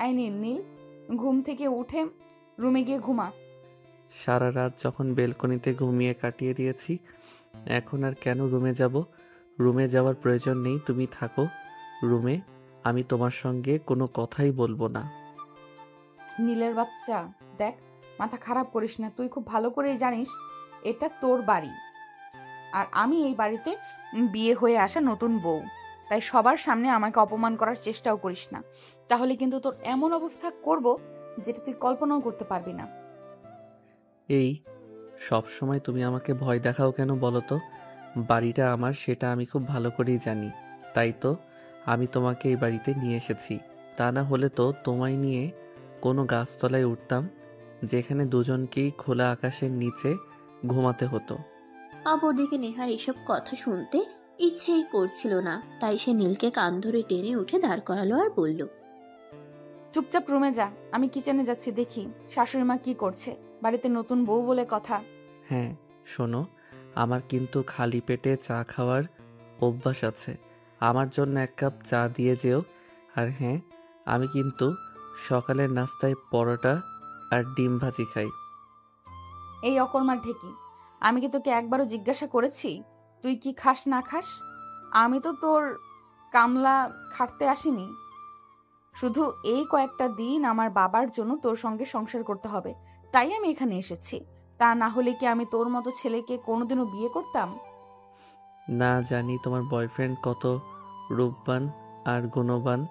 এই নীল, নীল, ঘুম থেকে উঠে রুমে গিয়ে ঘুমা। সারা রাত যখন বেলকনিতে ঘুমিয়ে কাটিয়ে দিয়েছি, এখন আর কেন রুমে যাব? রুমে যাওয়ার প্রয়োজন নেই, তুমি থাকো রুমে। আমি তোমার সঙ্গে কোনো কথাই বলবো না। নীলের বাচ্চা, দেখ, মাথা খারাপ করিস না। তুই খুব ভালো করেই জানিস এটা তোর বাড়ি, আর আমি এই বাড়িতে বিয়ে হয়ে আসা নতুন বউ। তাই সবার সামনে আমাকে অপমান করার চেষ্টাও করিস না, তাহলে কিন্তু তোর এমন অবস্থা করব যেটা তুই কল্পনাও করতে পারবি না। এই সব সময় তুমি আমাকে ভয় দেখাও কেন বলো তো? বাড়িটা আমার, সেটা আমি খুব ভালো করেই জানি। তাই তো আমি তোমাকে এই বাড়িতে নিয়ে এসেছি। তা না হলে তো তোমায় নিয়ে কোনো গাছতলায় উঠতাম, যেখানে দুজনকেই খোলা আকাশের নিচে ঘুমাতে হতো। অপরদিকে নেহার এসব কথা শুনতে ইচ্ছেই করছিল না, তাই সে নীলকে কান ধরে টেনে উঠে দাঁড় করালো আর বলল, চুপচাপ রুমে যা, আমি কিচেনে যাচ্ছি, দেখি শাশুড়ি মা কি করছে। বাড়িতে নতুন বউ বলে কথা। হ্যাঁ, শোনো, আমার কিন্তু খালি পেটে চা খাওয়ার অভ্যাস আছে। আমার জন্য এক কাপ চা দিয়ে যেও। আর হ্যাঁ, আমি কিন্তু সকালের নাস্তায় পরোটা আর ডিম ভাজি খাই। এই অকর্মার ঢেকি, আমি কি তোকে একবারও জিজ্ঞাসা করেছি তুই কি খাস না খাস? আমি তো তোর কামলা খাটতে আসিনি। শুধু এই কয়েকটা দিন আমার বাবার জন্য তোর সঙ্গে সংসার করতে হবে, তাই আমি এখানে এসেছি। তা না হলে কি আমি তোর মতো ছেলেকে কোনোদিনও বিয়ে করতাম? না জানি তোমার বয়ফ্রেন্ড কত রূপবান আর গুণবান।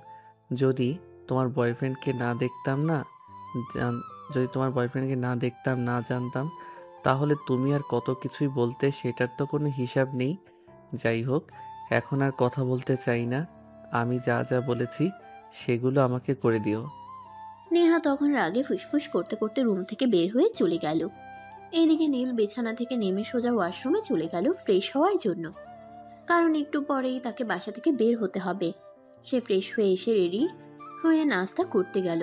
যদি তোমার বয়ফ্রেন্ডকে না দেখতাম না যদি তোমার বয়ফ্রেন্ডকে না দেখতাম, না জানতাম, তাহলে তুমি আর কত কিছুই বলতে, সেটার তো কোনো হিসাব নেই। যাই হোক, এখন আর কথা বলতে চাই না। আমি যা যা বলেছি সেগুলো আমাকে করে দিও। নেহা তখন রাগে ফুসফুস করতে করতে রুম থেকে বের হয়ে চলে গেল। এইদিকে নীল বিছানা থেকে নেমে সোজা ওয়াশরুমে চলে গেল ফ্রেশ হওয়ার জন্য, কারণ একটু পরেই তাকে বাসা থেকে বের হতে হবে। সে ফ্রেশ হয়ে এসে রেডি হয়ে নাস্তা করতে গেল,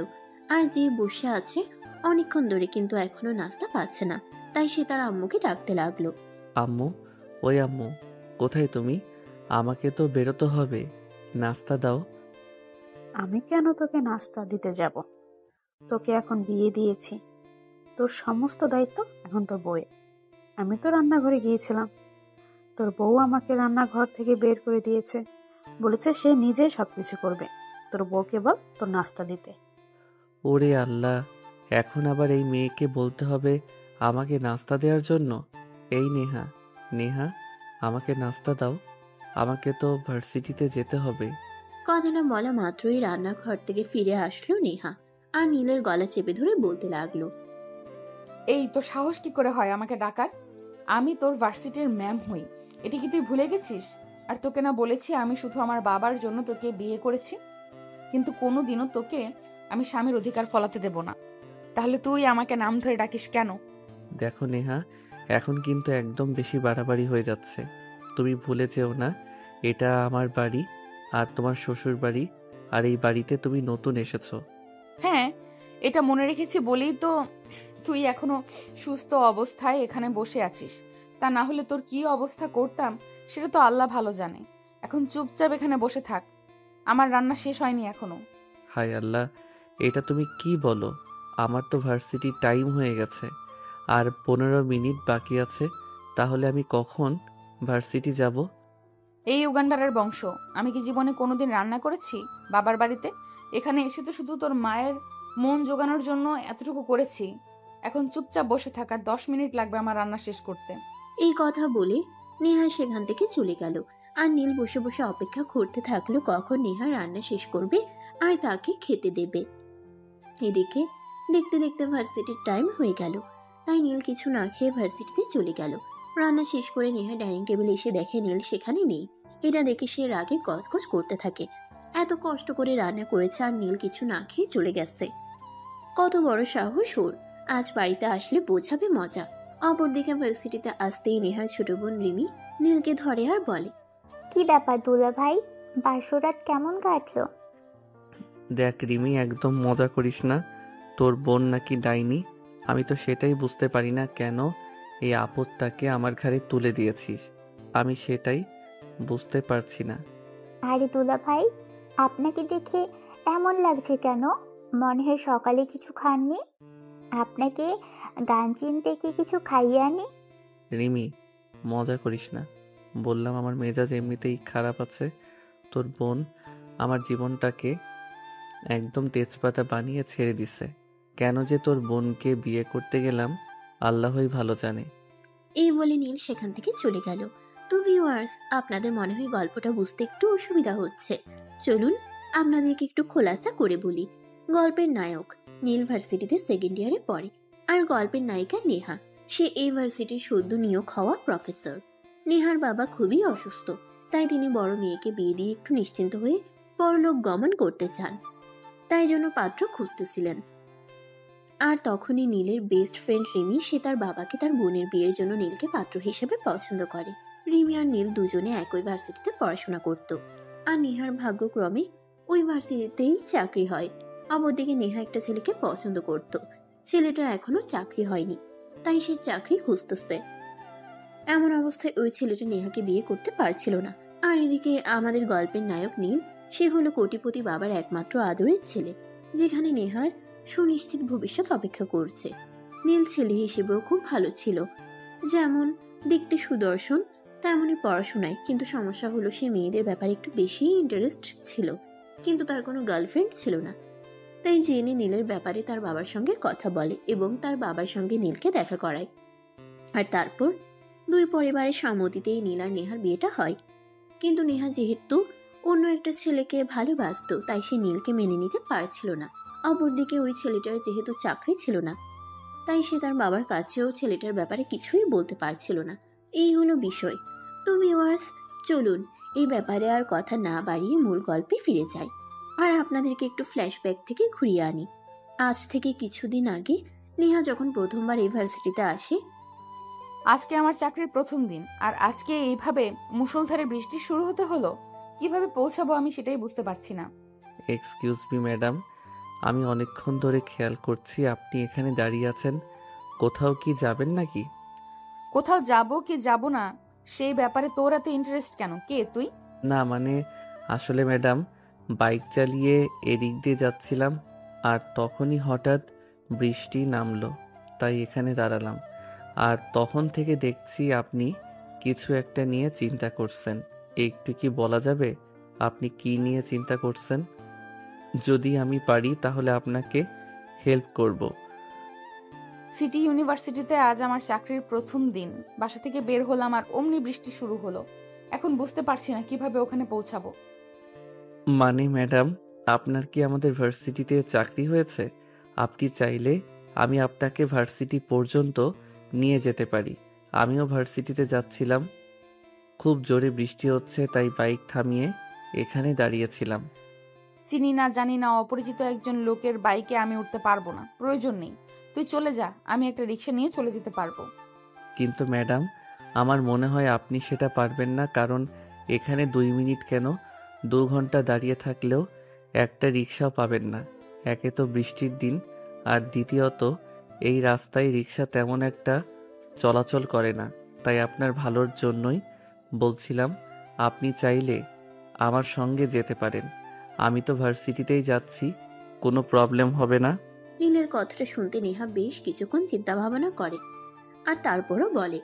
আর যে বসে আছে অনেকক্ষণ ধরে কিন্তু এখনো নাস্তা পাচ্ছে না, তাই সে তার আম্মুকে ডাকতে লাগলো। আম্মু, ওই আম্মু, কোথায় তুমি? আমাকে তো বেরোতে হবে, নাস্তা দাও। আমি কেন তোকে নাস্তা দিতে যাব? তোকে এখন বিয়ে দিয়েছি, তোর সমস্ত দায়িত্ব এখন তোর বউয়ের। আমি তো রান্নাঘরে গিয়েছিলাম, তোর বউ আমাকে রান্নাঘর থেকে বের করে দিয়েছে, বলেছে সে নিজেই সবকিছু করবে। তোর বউকে বল তোর নাস্তা দিতে। ওরে আল্লাহ, এখন আবার এই মেয়েকে বলতে হবে আমাকে নাস্তা দেওয়ার জন্য? এই নেহা, নেহা, আমাকে নাস্তা দাও, আমাকে তো ভার্সিটিতে যেতে হবে। কথাটা বলা মাত্রই রান্নাঘর থেকে ফিরে আসলো নেহা, আর নীলের গলা চেপে ধরে বলতে লাগলো, এই তোর সাহস কি করে হয় আমাকে ডাকার? আমি তোর ভার্সিটির ম্যাম হই, এটা কি তুই ভুলে গেছিস? আর তোকে না বলেছি আমি শুধু আমার বাবার জন্য তোকে বিয়ে করেছি, কিন্তু কোনোদিনও তোকে আমি স্বামীর অধিকার ফলাতে দেব না। তাহলে তুই আমাকে নাম ধরে ডাকিস কেন? দেখো নেহা, এখন কিন্তু একদম বেশি বাড়াবাড়ি হয়ে যাচ্ছে। তুমি ভুলে যেও না, এটা আমার বাড়ি আর তোমার শ্বশুর বাড়ি, আর এই বাড়িতে তুমি নতুন এসেছো। হ্যাঁ, এটা মনে রেখেছি বলেই তো তুই এখনো সুস্থ অবস্থায় এখানে বসে আছিস। তা না হলে তোর কি অবস্থা করতাম সেটা তো আল্লাহ ভালো জানে। এখন চুপচাপ এখানে বসে থাক, আমার রান্না শেষ হয়নি এখনো। হায় আল্লাহ, এটা তুমি কি বলো? আমার তো ভার্সিটির টাইম হয়ে গেছে, আর 15 মিনিট বাকি আছে। তাহলে আমি কখন ভার্সিটি যাব? এই উগান্ডারের বংশ, আমি কি জীবনে কোনোদিন রান্না করেছি বাবার বাড়িতে? এখানে এসে তো শুধু তোর মায়ের মন জোগানোর জন্য এতটুকু করেছি। এখন চুপচাপ বসে থাক, আর 10 মিনিট লাগবে আমার রান্না শেষ করতে। এই কথা বলে নেহা সেখান থেকে চলে গেল, আর নীল বসে বসে অপেক্ষা করতে থাকলো কখন নেহা রান্না শেষ করবে আর তাকে খেতে দেবে। এদিকে দেখতে দেখতে ভার্সিটির টাইম হয়ে গেল, তাই নীল কিছু না খেয়ে ভার্সিটিতে চলে গেল। রান্না শেষ করে নেহা ডাইনিং টেবিলে এসে দেখে নীল সেখানে নেই। এটা দেখে সে রাগে গজগজ করতে থাকে। এত কষ্ট করে রান্না করেছে আর নীল কিছু না খেয়ে চলে গেছে। কত বড় সাহস ওর! আজ বাড়িতে আসলে বোঝাবে মজা। অপরদিকে ভার্সিটিতে আসতেই নেহার ছোট বোন রিমি নীলকে ধরে আর বলে, কি ব্যাপার দুলা ভাই, বাসরাত কেমন কাটলো? দেখ রিমি, একদম মজা করিস না। তোর বোন নাকি ডাইনি? আমি তো সেটাই বুঝতে পারি না কেন এই আপদটাকে আমার ঘাড়ে তুলে দিয়েছিস। আমি সেটাই বুঝতে পারছি না। আরে দুলা ভাই, আপনাকে দেখে এমন লাগছে কেন? মনে হয় সকালে কিছু খাননি। আপনাকে গান চিনতে কি কিছু খাইয়ে আনি? রিমি, মজা করিস না। বললাম আমার মেজাজ এমনিতেই খারাপ আছে। তোর বোন আমার জীবনটাকে একদম তেজপাতা বানিয়ে ছেড়ে দিছে। কেন যে তোর বোনকে বিয়ে করতে গেলাম আল্লাহই ভালো জানে। এই বলে নীল সেখান থেকে চলে গেল। তো ভিউয়ার্স, আপনাদের মনে হয় গল্পটা বুঝতে একটু অসুবিধা হচ্ছে। চলুন আপনাদেরকে একটু খোলাসা করে বলি। গল্পের নায়ক নীল ভার্সিটিতে সেকেন্ড ইয়ারে পড়ে, আর গল্পের নায়িকা নেহা। সে এই ভার্সিটির সদ্য নিয়োগ হওয়া প্রফেসর। নেহার বাবা খুবই অসুস্থ, তাই তিনি বড় মেয়েকে বিয়ে দিয়ে একটু নিশ্চিন্ত হয়ে পরলোক গমন করতে চান। তাই জন্য পাত্র খুঁজতেছিলেন। আর তখনই নীলের বেস্ট ফ্রেন্ড রিমি, সে তার বাবাকে তার বোনের বিয়ের জন্য নীলকে পাত্র হিসেবে পছন্দ করে। রিমি আর নীল দুজনে একই ভার্সিটিতে পড়াশোনা করত, আর নেহার ভাগ্যক্রমে ওই ভার্সিটিতেই চাকরি হয়। অপরদিকে নেহা একটা ছেলেকে পছন্দ করত। ছেলেটার এখনো চাকরি হয়নি, তাই সে চাকরি খুঁজতেছে। এমন অবস্থায় ওই ছেলেটা নেহাকে বিয়ে করতে পারছিল না। আর এদিকে আমাদের গল্পের নায়ক নীল, সে হলো কোটিপতি বাবার একমাত্র আদরের ছেলে, যেখানে নেহার সুনিশ্চিত ভবিষ্যৎ অপেক্ষা করছে। নীল ছেলে হিসেবেও খুব ভালো ছিল, যেমন দেখতে সুদর্শন তেমনই পড়াশোনায়। কিন্তু সমস্যা হলো সে মেয়েদের ব্যাপারে একটু বেশি ইন্টারেস্ট ছিল, কিন্তু তার কোনো গার্লফ্রেন্ড ছিল না। তাই জেনে নীলের ব্যাপারে তার বাবার সঙ্গে কথা বলে এবং তার বাবার সঙ্গে নীলকে দেখা করায়। আর তারপর দুই পরিবারের সম্মতিতেই নীল আর নেহার বিয়েটা হয়। কিন্তু নেহা যেহেতু অন্য একটা ছেলেকে ভালোবাসতো, তাই সে নীলকে মেনে নিতে পারছিল না। অপরদিকে ওই ছেলেটার যেহেতু চাকরি ছিল না, তাই সে তার বাবার কাছেও ছেলেটার ব্যাপারে কিছুই বলতে পারছিল না। এই হলো বিষয়। তো ভিউয়ার্স, চলুন এই ব্যাপারে আর কথা না বাড়িয়ে মূল গল্পে ফিরে যাই, আর আপনাদেরকে একটু ফ্ল্যাশব্যাক থেকে ঘুরিয়ে আনি। আজ থেকে কিছুদিন আগে নেহা যখন প্রথমবার ইউনিভার্সিটিতে আসে। আজকে আমার চাকরির প্রথম দিন, আর আজকে এইভাবে মুষলধারে বৃষ্টি শুরু হতে হলো। কিভাবে পৌঁছাবো আমি সেটাই বুঝতে পারছি না। এক্সকিউজ মি ম্যাডাম, আমি অনেকক্ষণ ধরে খেয়াল করছি আপনি এখানে দাঁড়িয়ে আছেন। কোথাও কি যাবেন নাকি? কোথাও যাব কি যাব না সেই ব্যাপারে তোর এত ইন্টারেস্ট কেন? কে তুই? না মানে, আসলে ম্যাডাম, বাইক চালিয়ে এদিক দিয়ে যাচ্ছিলাম, আর তখনই হঠাৎ বৃষ্টি নামলো, তাই এখানে দাঁড়ালাম। আর তখন থেকে দেখছি আপনি কিছু একটা নিয়ে চিন্তা করছেন। একটু কি বলা যাবে আপনি কি নিয়ে চিন্তা করছেন? যদি আমি পারি তাহলে আপনাকে হেল্প করব। সিটি ইউনিভার্সিটিতে আজ আমার চাকরির প্রথম দিন। বাসা থেকে বের হলাম আর অমনি বৃষ্টি শুরু হলো। এখন বুঝতে পারছি না কিভাবে ওখানে পৌঁছাবো। মানে ম্যাডাম, আপনার কি আমাদের ভার্সিটিতে চাকরি হয়েছে? আপনি চাইলে আমি আপনাকে ভার্সিটি পর্যন্ত নিয়ে যেতে পারি। আমিও ভার্সিটিতে যাচ্ছিলাম, খুব জোরে বৃষ্টি হচ্ছে, তাই বাইক থামিয়ে এখানে দাঁড়িয়েছিলাম। চিনি না জানি না অপরিচিত একজন লোকের বাইকে আমি উঠতে পারবো না। প্রয়োজন নেই, তুই চলে যা, আমি একটা রিক্সা নিয়ে চলে যেতে পারবো। কিন্তু ম্যাডাম, আমার মনে হয় আপনি সেটা পারবেন না, কারণ এখানে 2 মিনিট কেন 2 ঘন্টা দাঁড়িয়ে থাকলেও একটা রিক্সাও পাবেন না। একে তো বৃষ্টির দিন, আর দ্বিতীয়ত এই রাস্তায় রিক্সা তেমন একটা চলাচল করে না। তাই আপনার ভালোর জন্যই বলছিলাম, আপনি চাইলে আমার সঙ্গে যেতে পারেন। আমি তো ভার্সিটিতেই যাচ্ছি, কোনো প্রবলেম হবে না। নীলের কথাটা শুনতে নেহা বেশ কিছুক্ষণ চিন্তা ভাবনা করে, আর তারপরও বলে,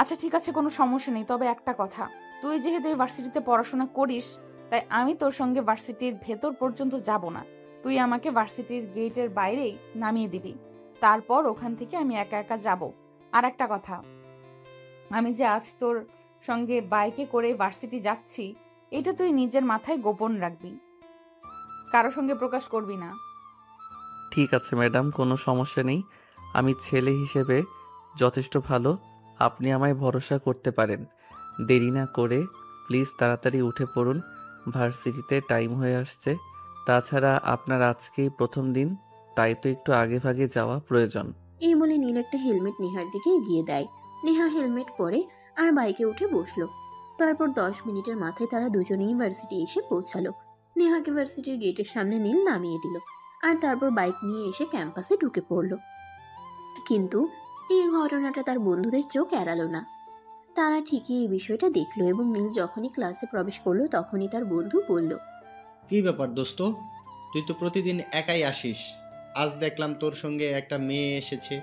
আচ্ছা ঠিক আছে, কোনো সমস্যা নেই। তবে একটা কথা, তুই যেহেতু এই ভার্সিটিতে পড়াশোনা করিস, তাই আমি তোর সঙ্গে ভার্সিটির ভেতর পর্যন্ত যাব না। তুই আমাকে ভার্সিটির গেটের বাইরেই নামিয়ে দিবি, তারপর ওখান থেকে আমি একা একা যাব। আর একটা কথা, আমি যে আজ তোর সঙ্গে বাইকে করে ভার্সিটি যাচ্ছি, এটা তুই নিজের মাথায় গোপন রাখবি, কারো সঙ্গে প্রকাশ করবি না। ঠিক আছে ম্যাডাম, কোনো সমস্যা নেই। আমি ছেলে হিসেবে যথেষ্ট ভালো, আপনি আমায় ভরসা করতে পারেন। দেরি না করে প্লিজ তাড়াতাড়ি উঠে পড়ুন, ভার্সিটিতে টাইম হয়ে আসছে। তাছাড়া আপনার আজকেই প্রথম দিন, তাই তো একটু আগে ভাগে যাওয়া প্রয়োজন। এই বলে নীল একটা হেলমেট নেহার দিকে এগিয়ে দেয়। নেহা হেলমেট পরে আর বাইকে উঠে বসলো। তারপর 10 মিনিটের মাথায় তারা দুজনেই ইউনিভার্সিটি এসে পৌঁছালো। নেহাকে ভার্সিটির গেটের সামনে নীল নামিয়ে দিল, আর তারপর বাইক নিয়ে এসে ক্যাম্পাসে ঢুকে পড়লো। কিন্তু এই ঘটনাটা তার বন্ধুদের চোখ এড়ালো না। তারা ঠিকই এই বিষয়টা দেখলো, এবং নীল যখনই ক্লাসে প্রবেশ করলো তখনই তার বন্ধু বলল, কি ব্যাপার দোস্ত, তুই তো প্রতিদিন একাই আসিস, আজ দেখলাম তোর সঙ্গে একটা মেয়ে এসেছে,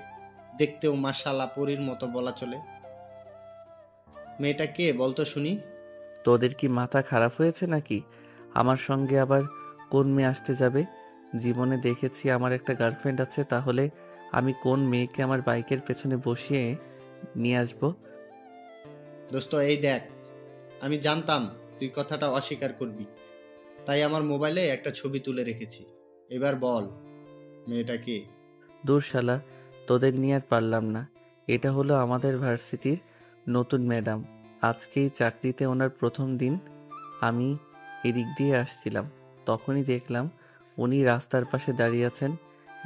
দেখতেও মাশাআল্লাহ পরীর মতো বলা চলে। মেয়েটা কে বলতো শুনি? তোদের কি মাথা খারাপ হয়েছে নাকি? আমার সঙ্গে আবার কোন মেয়ে আসতে যাবে? জীবনে দেখেছি আমার একটা গার্লফ্রেন্ড আছে, তাহলে আমি কোন মেয়েকে আমার বাইকের পেছনে বসিয়ে নিয়ে আসবো? দোস্ত এই দেখ, আমি জানতাম তুই কথাটা অস্বীকার করবি, তাই আমার মোবাইলে একটা ছবি তুলে রেখেছি। এবার বল, মেয়েটা কে? দূর শালা, তোদের নিয়ে আর পারলাম না। এটা হলো আমাদের ভার্সিটির নতুন ম্যাডাম। আজকেই চাকরিতে ওনার প্রথম দিন। আমি এদিক দিয়ে আসছিলাম, তখনই দেখলাম উনি রাস্তার পাশে দাঁড়িয়ে আছেন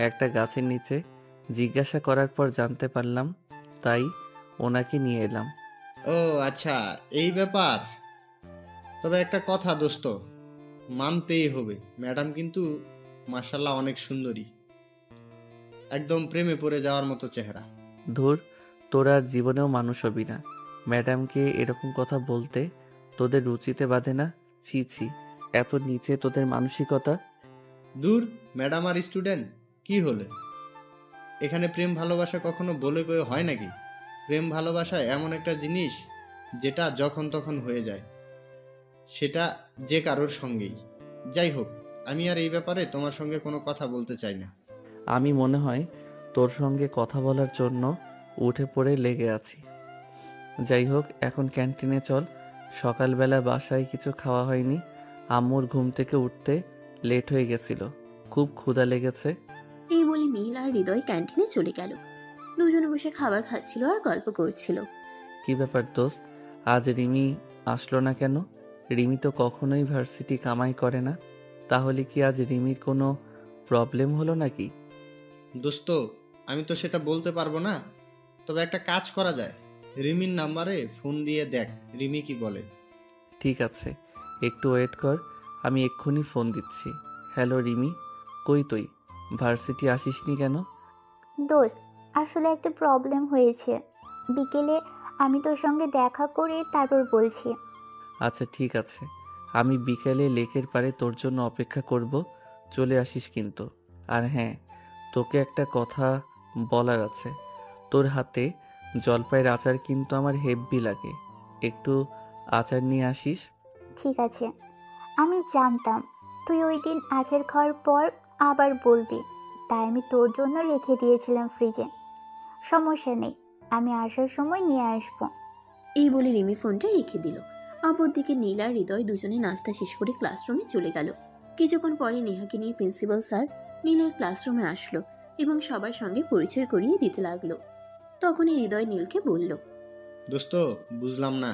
একটা গাছের নিচে। জিজ্ঞাসা করার পর জানতে পারলাম, তাই ওনাকে নিয়ে এলাম। ও আচ্ছা, এই ব্যাপার। তবে একটা কথা দোস্ত, মানতেই হবে, ম্যাডাম কিন্তু মাশাআল্লাহ অনেক সুন্দরী, একদম প্রেমে পড়ে যাওয়ার মতো চেহারা। ধুর, তোরা আর জীবনেও মানুষ হবি না। ম্যাডামকে এরকম কথা বলতে তোদের রুচিতে বাঁধে না? ছি ছি, এত নিচে তোদের মানসিকতা। দূর, ম্যাডাম আর স্টুডেন্ট কি হলে? এখানে প্রেম ভালোবাসা কখনো বলে কয়ে হয় নাকি? প্রেম ভালোবাসা এমন একটা জিনিস যেটা যখন তখন হয়ে যায়, সেটা যে কারোর সঙ্গেই। যাই হোক, আমি আর এই ব্যাপারে তোমার সঙ্গে কোনো কথা বলতে চাই না। আমি মনে হয় তোর সঙ্গে কথা বলার জন্য উঠে পড়ে লেগে আছি। যাই হোক, এখন ক্যান্টিনে চল। সকালবেলা বাসায় কিছু খাওয়া হয়নি। আম্মুর ঘুম থেকে উঠতে লেট হয়ে গেছিল, খুব ক্ষুধা লেগেছে। এই বলে নীল আর হৃদয় ক্যান্টিনে চলে গেল। দুজনে বসে খাবার খাচ্ছিল আর গল্প করছিল। কি ব্যাপার দোস্ত, আজ রিমি আসলো না কেন? রিমি তো কখনোই ভার্সিটি কামাই করে না। তাহলে কি আজ রিমির কোনো প্রবলেম হলো নাকি? দোস্ত, আমি তো সেটা বলতে পারবো না, তবে একটা কাজ করা যায়। রিমির নাম্বারে ফোন দিয়ে দেখ রিমি কি বলে। ঠিক আছে, একটু ওয়েট কর, আমি এক্ষুনি ফোন দিচ্ছি। হ্যালো রিমি, কই তুই? ভার্সিটি আসিসনি কেন? দোস্ত, আসলে একটা প্রবলেম হয়েছে। বিকেলে আমি তোর সঙ্গে দেখা করে তারপর বলছি। আচ্ছা ঠিক আছে, আমি বিকেলে লেকের পাড়ে তোর জন্য অপেক্ষা করব, চলে আসিস কিন্তু। আর হ্যাঁ, তোকে একটা কথা বলার আছে। তোর হাতে জলপাইয়ের আচার কিন্তু আমার হেব্বি লাগে, একটু আচার নিয়ে আসিস। ঠিক আছে, আমি জানতাম তুই ওই দিন আচার খাওয়ার পর আবার বলবি, তাই আমি তোর জন্য রেখে দিয়েছিলাম ফ্রিজে। সমস্যা নেই, আমি আসার সময় নিয়ে আসবো। এই বলে রিমি ফোনটা রেখে দিল। অপরদিকে নীল আর হৃদয় দুজনে নাস্তা শেষ করে ক্লাসরুমে চলে গেল। কিছুক্ষণ পরে নেহাকে নিয়ে প্রিন্সিপাল স্যার নীলের ক্লাসরুমে আসলো এবং সবার সঙ্গে পরিচয় করিয়ে দিতে লাগলো। তখনই হৃদয় নীলকে বলল, দোস্ত, বুঝলাম না,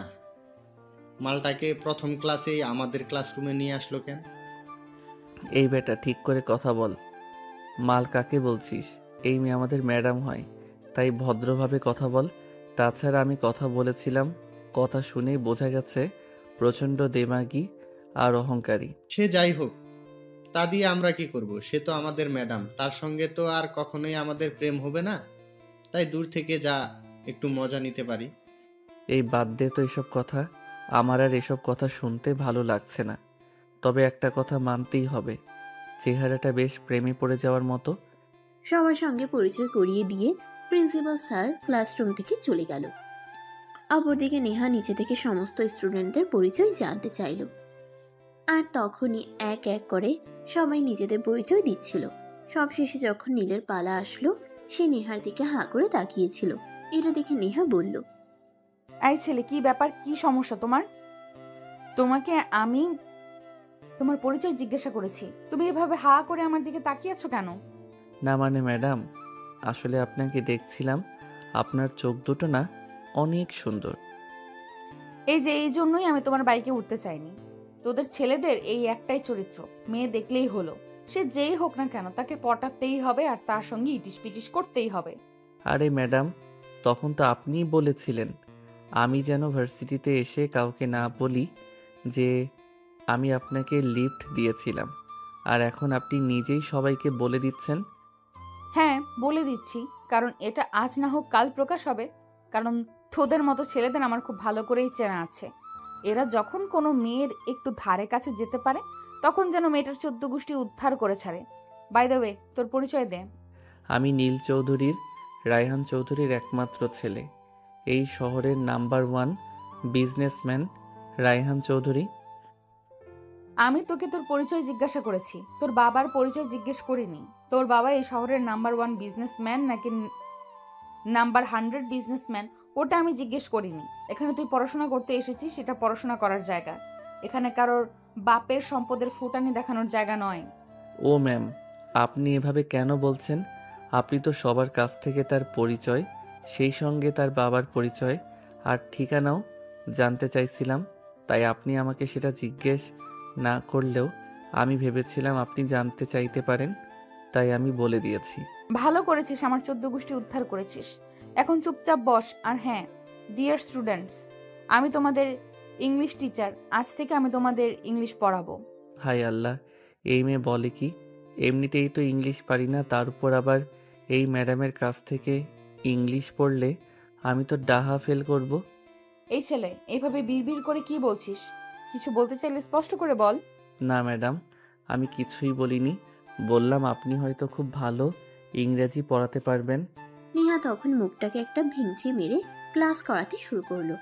মালটাকে প্রথম ক্লাসেই আমাদের ক্লাসরুমে নিয়ে আসলো কেন? এই বেটা, ঠিক করে কথা বল। মাল কাকে বলছিস? এই মেয়ে আমাদের ম্যাডাম হয়, তাই ভদ্রভাবে কথা বল। তাছাড়া আমি কথা বলেছিলাম, কথা শুনেই বোঝা গেছে প্রচণ্ড দেমাগী আর অহংকারী। সে যাই হোক, তা দিয়ে আমরা কি করব? সে তো আমাদের ম্যাডাম, তার সঙ্গে তো আর কখনোই আমাদের প্রেম হবে না, তাই দূর থেকে যা একটু মজা নিতে পারি। এই বাদ দে তো এসব কথা, আমার আর এসব কথা শুনতে ভালো লাগছে না। তবে একটা কথা মানতেই হবে, চেহারাটা বেশ প্রেমে পড়ে যাওয়ার মতো। সবার সঙ্গে পরিচয় করিয়ে দিয়ে প্রিন্সিপাল স্যার ক্লাসরুম থেকে চলে গেল। অপরদিকে নেহা নিচে থেকে সমস্ত স্টুডেন্টদের পরিচয় জানতে চাইল। আর তখনই এক এক করে সবাই নিজেদের পরিচয় দিচ্ছিল। সবশেষে যখন নীলের পালা আসলো, সে নেহার দিকে হাঁ করে তাকিয়েছিল। এটা দেখে নেহা বলল, এই ছেলে, কি ব্যাপার, কি সমস্যা তোমার? তোমাকে আমি তোমার পরিচয় জিজ্ঞাসা করেছি, তুমি এভাবে হা করে আমার দিকে তাকিয়ে আছো কেন? না মানে ম্যাডাম, আসলে আপনাকে দেখছিলাম, আপনার চোখ দুটো না অনেক সুন্দর। এই জন্যই আমি তোমার বাইকে উঠতে চাইনি। তোদের ছেলেদের এই একটাই চরিত্র, মেয়ে দেখলেই হলো, সে যেই হোক না কেন তাকে পটাতেই হবে আর তার সঙ্গে ইটিস পিটিস করতেই হবে। আরে ম্যাডাম, তখন তো আপনিই বলেছিলেন আমি যেন ভার্সিটিতে এসে কাউকে না বলি যে আমি আপনাকে লিফট দিয়েছিলাম, আর এখন আপনি নিজেই সবাইকে বলে দিচ্ছেন। হ্যাঁ, বলে দিচ্ছি, কারণ এটা আজ না হোক কাল প্রকাশ হবে। কারণ তোদের মতো ছেলেদের আমার খুব ভালো করেই চেনা আছে। এরা যখন কোনো মেয়ের একটু ধারে কাছে যেতে পারে, তখন যেন মেয়েটার 14 গোষ্ঠী উদ্ধার করে ছাড়ে। বাই দ্য ওয়ে, তোর পরিচয় দে। আমি নীল চৌধুরীর, রায়হান চৌধুরীর একমাত্র ছেলে, এই শহরের নাম্বার 1 বিজনেসম্যান রায়হান চৌধুরী। আমি তোকে তোর পরিচয় জিজ্ঞাসা করেছি, তোর বাবার পরিচয় জিজ্ঞেস করিনি। তোর বাবা এই শহরের নাম্বার 1 বিজনেসম্যান নাকি নাম্বার 100 বিজনেসম্যান, ওটা আমি জিজ্ঞেস করিনি। এখানে তুই পড়াশোনা করতে এসেছিস, সেটা পড়াশোনা করার জায়গা। এখানে কারোর বাপের সম্পদের ফুটানি দেখানোর জায়গা নয়। ও ম্যাম, আপনি এভাবে কেন বলছেন? আপনি তো সবার কাছ থেকে তার পরিচয়, সেই সঙ্গে তার বাবার পরিচয় আর ঠিকানাও জানতে চাইছিলাম, তাই আপনি আমাকে সেটা জিজ্ঞেস না করলেও আমি ভেবেছিলাম আপনি জানতে চাইতে পারেন, তাই আমি বলে দিয়েছি। ভালো করেছিস, আমার 14 গোষ্ঠী উদ্ধার করেছিস। এখন চুপচাপ বস। আর হ্যাঁ, ডিয়ার স্টুডেন্টস, আমি তোমাদের ইংলিশ টিচার। আজ থেকে আমি তোমাদের ইংলিশ পড়াবো। হাই আল্লাহ, এই মেয়ে বলে কি? এমনিতেই তো ইংলিশ পারি না, তার উপর আবার এই ম্যাডামের কাছ থেকে ইংলিশ পড়লে আমি তো ডাহা ফেল করব। এই ছেলে, এইভাবে বিড়বিড় করে কি বলছিস? কিছু বলতে চাইলে স্পষ্ট করে বল। না ম্যাডাম, আমি কিছুই বলিনি, বললাম আপনি হয়তো খুব ভালো ইংরেজি পড়াতে পারবেন। নেহা তখন মুখটাকে একটা ভেঙচি মেরে ক্লাস করাতে শুরু করলো।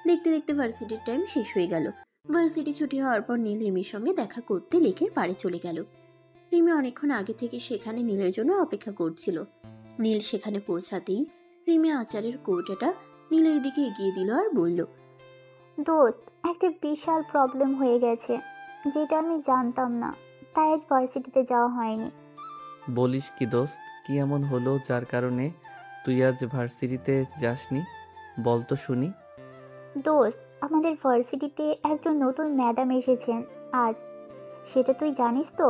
দেখতে দেখতে ভার্সিটির টাইম শেষ হয়ে গেল। ভার্সিটি ছুটি হওয়ার পর নীল রিমির সঙ্গে দেখা করতে লেকের পাড়ে চলে গেল। রিমি অনেকক্ষণ আগে থেকে সেখানে নীলের জন্য অপেক্ষা করছিল। নীল সেখানে পৌঁছাতেই রিমি আচারের কৌটাটা নীলের দিকে এগিয়ে দিল আর বলল, দোস্ত, একটা বিশাল প্রবলেম হয়ে গেছে, যেটা আমি জানতাম না, তাই আজ ভার্সিটিতে যাওয়া হয়নি। বলিস কি দোস্ত, কি এমন হলো যার কারণে তুই আজ ভার্সিটিতে যাসনি? বল তো শুনি। দোস্ত, আমাদের ভার্সিটিতে একজন নতুন ম্যাডাম এসেছেন আজ, সেটা তুই জানিস তো?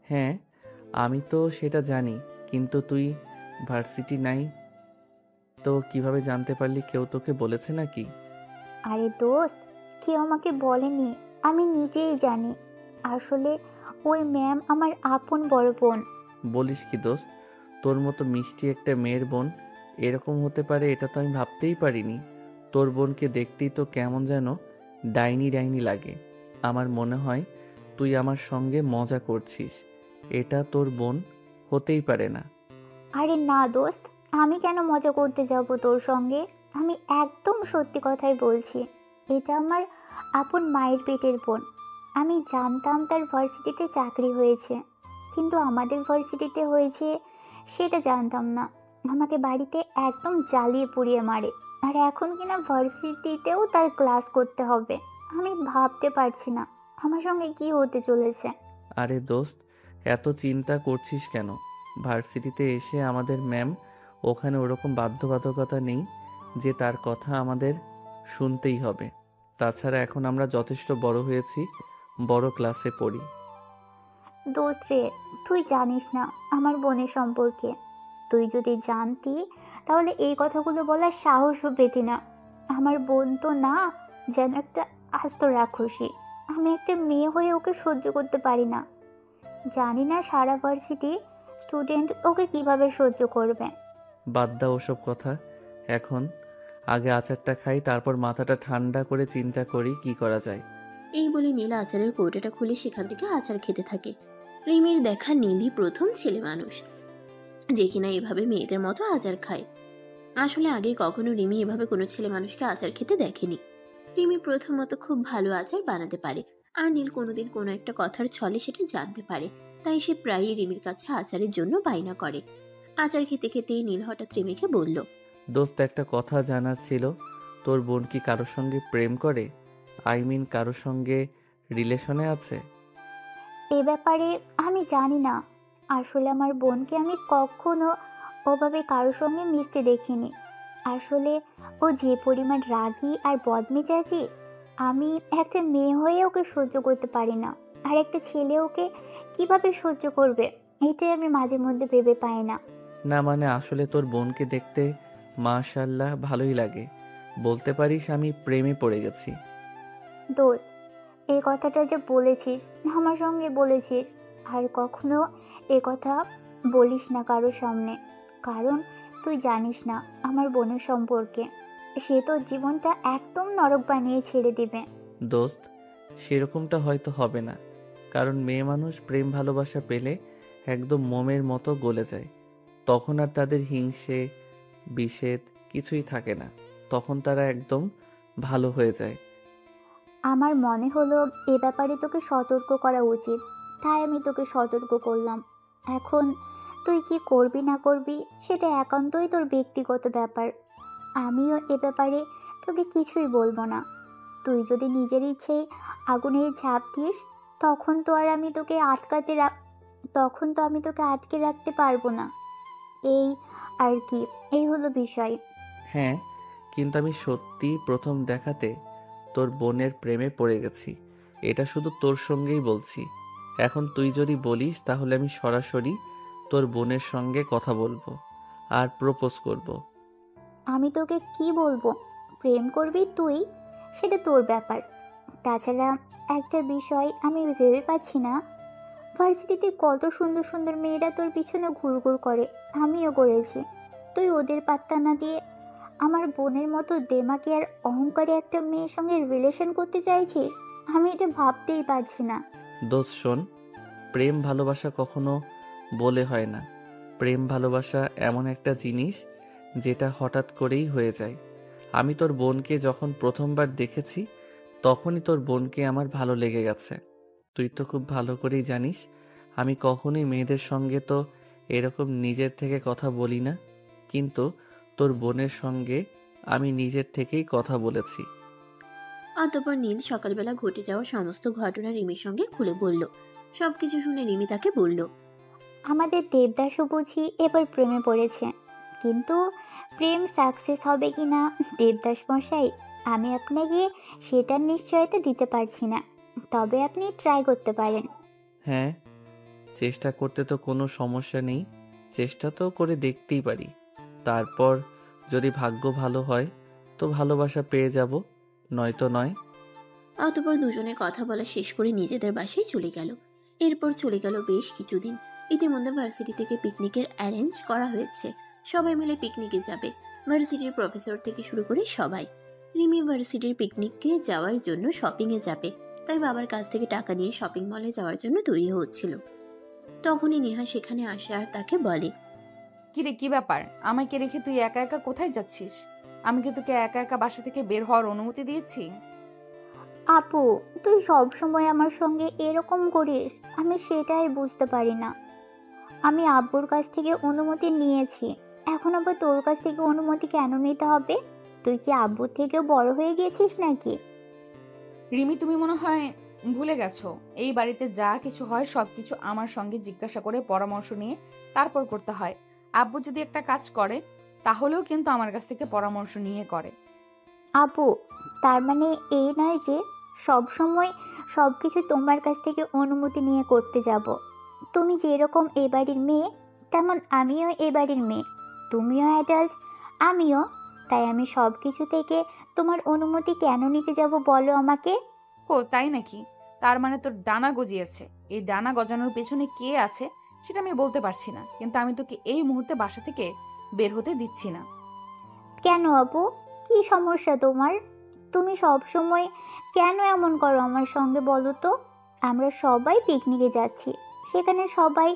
হ্যাঁ, আমি তো সেটা জানি, কিন্তু তুই ভার্সিটি নাই তো কিভাবে জানতে পারলি? কেউ তোকে বলেছে নাকি? আরে দোস্ত, কেউ আমাকে বলেনি, আমি নিজেই জানি। আসলে ওই ম্যাম আমার আপন বড় বোন। বলিস কি দোস্ত, তোর মতো মিষ্টি একটা মেয়ের বোন এরকম হতে পারে এটা তো আমি ভাবতেই পারিনি। তোর বোনকে দেখতেই তো কেমন যেন ডাইনি ডাইনি লাগে। আমার মনে হয় তুই আমার সঙ্গে মজা করছিস, এটা তোর বোন হতেই পারে না। আরে না দোস্ত, আমি কেন মজা করতে যাব তোর সঙ্গে? আমি একদম সত্যি কথাই বলছি। এটা আমার আপন মায়ের পেটের বোন। আমি জানতাম তার ভার্সিটিতে চাকরি হয়েছে, কিন্তু আমাদের ভার্সিটিতে হয়েছে সেটা জানতাম না। আমাকে বাড়িতে একদম জ্বালিয়ে পুড়িয়ে মারে, আর এখন কিনা ভার্সিটিতেও তার ক্লাস করতে হবে। আমি ভাবতে পারছি না আমার সঙ্গে কি হতে চলেছে। আরে দোস্ত, এত চিন্তা করছিস কেন? ভার্সিটিতে এসে আমাদের ম্যাম ওখানে ওরকম বাধ্যবাধকতা নেই যে তার কথা আমাদের শুনতেই হবে। তাছাড়া এখন আমরা যথেষ্ট বড় হয়েছি, বড় ক্লাসে পড়ি। দোস্ত রে, তুই জানিস না আমার বোনের সম্পর্কে। তুই যদি জানতি তাহলে এই কথাগুলো বলার সাহসও পেতি না। আমার বোন তো না, যেন একটা আস্ত রাক্ষসী। আমি একটা মেয়ে হয়ে ওকে সহ্য করতে পারি না। জানি না সারা ভার্সিটি স্টুডেন্ট ওকে কিভাবে সহ্য করবে। বাদ দাও ওসব কথা এখন, আগে আচারটা খাই, তারপর মাথাটা ঠান্ডা করে চিন্তা করি কি করা যায়। এই বলে নীলা আচারের কৌটাটা খুলে সেখান থেকে আচার খেতে থাকে। রিমির দেখা নীলই প্রথম ছেলে মানুষ যে কিনা এভাবে মেয়েদের মতো আচার খায়। আসলে আগে কখনো রিমি এভাবে কোনো ছেলে মানুষকে আচার খেতে দেখেনি। রিমি প্রথমত খুব ভালো আচার বানাতে পারে, আর নীল কোনোদিন কোনো একটা কথার ছলে সেটা জানতে পারে, তাই সে প্রায়ই রিমির কাছে আচারের জন্য বায়না করে। আচার খেতে খেতেই নীল হঠাৎ রিমিকে বলল, দোস্ত, একটা কথা জানার ছিল, তোর বোন কি কারোর সঙ্গে প্রেম করে? আই মিন কারোর সঙ্গে রিলেশনে আছে? এ ব্যাপারে আমি জানি না। আসলে আমার বোনকে আমি কখনো ওভাবে কারোর সঙ্গে মিশতে দেখিনি। আসলে ও যে পরিমাণ রাগী আর বদমেজাজি, আমি একটা মেয়ে হয়ে ওকে সহ্য করতে পারি না। আর একটা ছেলে ওকে কিভাবে সহ্য করবে, এটাই আমি মাঝে মধ্যে ভেবে পাই না। না মানে আসলে তোর বোনকে দেখতে মাশাআল্লাহ ভালোই লাগে, বলতে পারিস আমি প্রেমে পড়ে গেছি। দোস্ত, এই কথাটা যে বলেছিস, আমার সঙ্গে বলেছিস, আর কখনো এ কথা বলিস না কারোর সামনে, কারণ তুই জানিস না আমার বোনের সম্পর্কে। সে তো জীবনটা একদম নরক বানিয়ে ছেড়ে দিবে। দোস্ত, সেরকমটা হয়তো হবে না, কারণ মেয়ে মানুষ প্রেম ভালোবাসা পেলে একদম মোমের মতো গলে যায়। তখন আর তাদের হিংসে বিষেদ কিছুই থাকে না, তখন তারা একদম ভালো হয়ে যায়। আমার মনে হলো এ ব্যাপারে তোকে সতর্ক করা উচিত, তাই আমি তোকে সতর্ক করলাম। এখন তুই কি করবি না করবি সেটা একান্তই তোর ব্যক্তিগত ব্যাপার। আমিও এ ব্যাপারে তোকে কিছুই বলবো না। তুই যদি নিজের ইচ্ছেই আগুনে ঝাঁপ দিস তখন তো আর আমি তোকে তখন তো আমি তোকে আটকে রাখতে পারবো না। এই আর কি, এই হলো বিষয়। হ্যাঁ, কিন্তু আমি সত্যি প্রথম দেখাতে তোর বোনের প্রেমে পড়ে গেছি, এটা শুধু তোর সঙ্গেই বলছি। এখন তুই যদি বলিস তাহলে আমি সরাসরি তোর বোনের সঙ্গে কথা বলবো আর প্রপোজ করব। আমি তোকে কি বলবো? প্রেম করবি তুই, সেটা তোর ব্যাপার। তাছাড়া একটা বিষয় আমি ভেবে পাচ্ছি না, ভার্সিটিতে কত সুন্দর সুন্দর মেয়েরা তোর পিছনে ঘুরঘুর করে, আমিও করেছি। তুই ওদের পাত্তা না দিয়ে আমার বোনের মতো দেমাকে আর অহংকারী একটা মেয়ের সঙ্গে রিলেশন করতে চাইছিস? আমি এটা ভাবতেই পারছি না। দোস্ত শোন, প্রেম ভালোবাসা কখনো বলে হয় না। প্রেম ভালোবাসা এমন একটা জিনিস যেটা হঠাৎ করেই হয়ে যায়। আমি তোর বোনকে যখন প্রথমবার দেখেছি তখনই তোর বোনকে আমার ভালো লেগে গেছে। তুই তো খুব ভালো করেই জানিস আমি কখনোই মেয়েদের সঙ্গে তো এরকম নিজের থেকে কথা বলি না, কিন্তু তোর বোনের সঙ্গে আমি নিজের থেকেই কথা বলেছি। অতঃপর নীল সকালবেলা ঘটে যাওয়া সমস্ত ঘটনা রিমির সঙ্গে খুলে বলল। সবকিছু শুনে রিমি তাকে বলল, আমাদের দেবদাসও বুঝি এবার প্রেমে পড়েছে, কিন্তু প্রেম সাকসেস হবে কি না দেবদাস মশাই, আমি আপনাকে সেটার নিশ্চয়তা দিতে পারছি না, তবে আপনি ট্রাই করতে পারেন। হ্যাঁ, চেষ্টা করতে তো কোনো সমস্যা নেই, চেষ্টা তো করে দেখতেই পারি। তারপর যদি ভাগ্য ভালো হয় তো ভালোবাসা পেয়ে যাব, নয়তো নয়। অতঃপর দুজনে কথা বলা শেষ করে নিজেদের বাসায় চলে গেল। এরপর চলে গেল বেশ কিছুদিন। ইতিমধ্যে ভার্সিটি থেকে পিকনিকের অ্যারেঞ্জ করা হয়েছে, সবাই মিলে পিকনিকে যাবে। ভার্সিটির প্রফেসর থেকে শুরু করে সবাই। রিমি ভার্সিটির পিকনিকে যাওয়ার জন্য শপিংয়ে যাবে, তাই বাবার কাছ থেকে টাকা নিয়ে শপিং মলে যাওয়ার জন্য তৈরি হচ্ছিল। তখনই নেহা সেখানে আসে আর তাকে বলে, কিরে, কি ব্যাপার? আমাকে রেখে তুই একা একা কোথায় যাচ্ছিস? আমি কি তোকে একা একা বাসা থেকে বের হওয়ার অনুমতি দিয়েছি? আপু, তুই সব সময় আমার সঙ্গে এরকম করিস, আমি সেটাই বুঝতে পারি না। আমি আব্বুর কাছ থেকে অনুমতি নিয়েছি, এখন আবার তোর কাছ থেকে অনুমতি কেন নিতে হবে? তুই কি আব্বুর থেকেও বড় হয়ে গেছিস নাকি? রিমি, তুমি মনে হয় ভুলে গেছো, এই বাড়িতে যা কিছু হয় সবকিছু আমার সঙ্গে জিজ্ঞাসা করে পরামর্শ নিয়ে তারপর করতে হয়। আব্বু যদি একটা কাজ করে তাহলেও কিন্তু আমার কাছ থেকে পরামর্শ নিয়ে করে। আপু, তার মানে এই নয় যে সব সময় সব কিছু তোমার কাছ থেকে অনুমতি নিয়ে করতে যাব। তুমি যেরকম এ বাড়ির মেয়ে তেমন আমিও এ বাড়ির মেয়ে, তুমিও অ্যাডাল্ট, আমিও। তাই আমি সব কিছু থেকে তোমার অনুমতি কেন নিতে যাব বলো আমাকে? ও তাই নাকি? তার মানে তোর ডানা গজিয়েছে। এই ডানা গজানোর পেছনে কে আছে সেটা আমি বলতে পারছি না, কিন্তু আমি তোকে এই মুহূর্তে বাসা থেকে বের হতে দিচ্ছি না। কেন আপু, কি সমস্যা তোমার? তুমি সব সময় কেন এমন করো আমার সঙ্গে বলো তো? আমরা সবাই পিকনিকে যাচ্ছি, সেখানে সবাই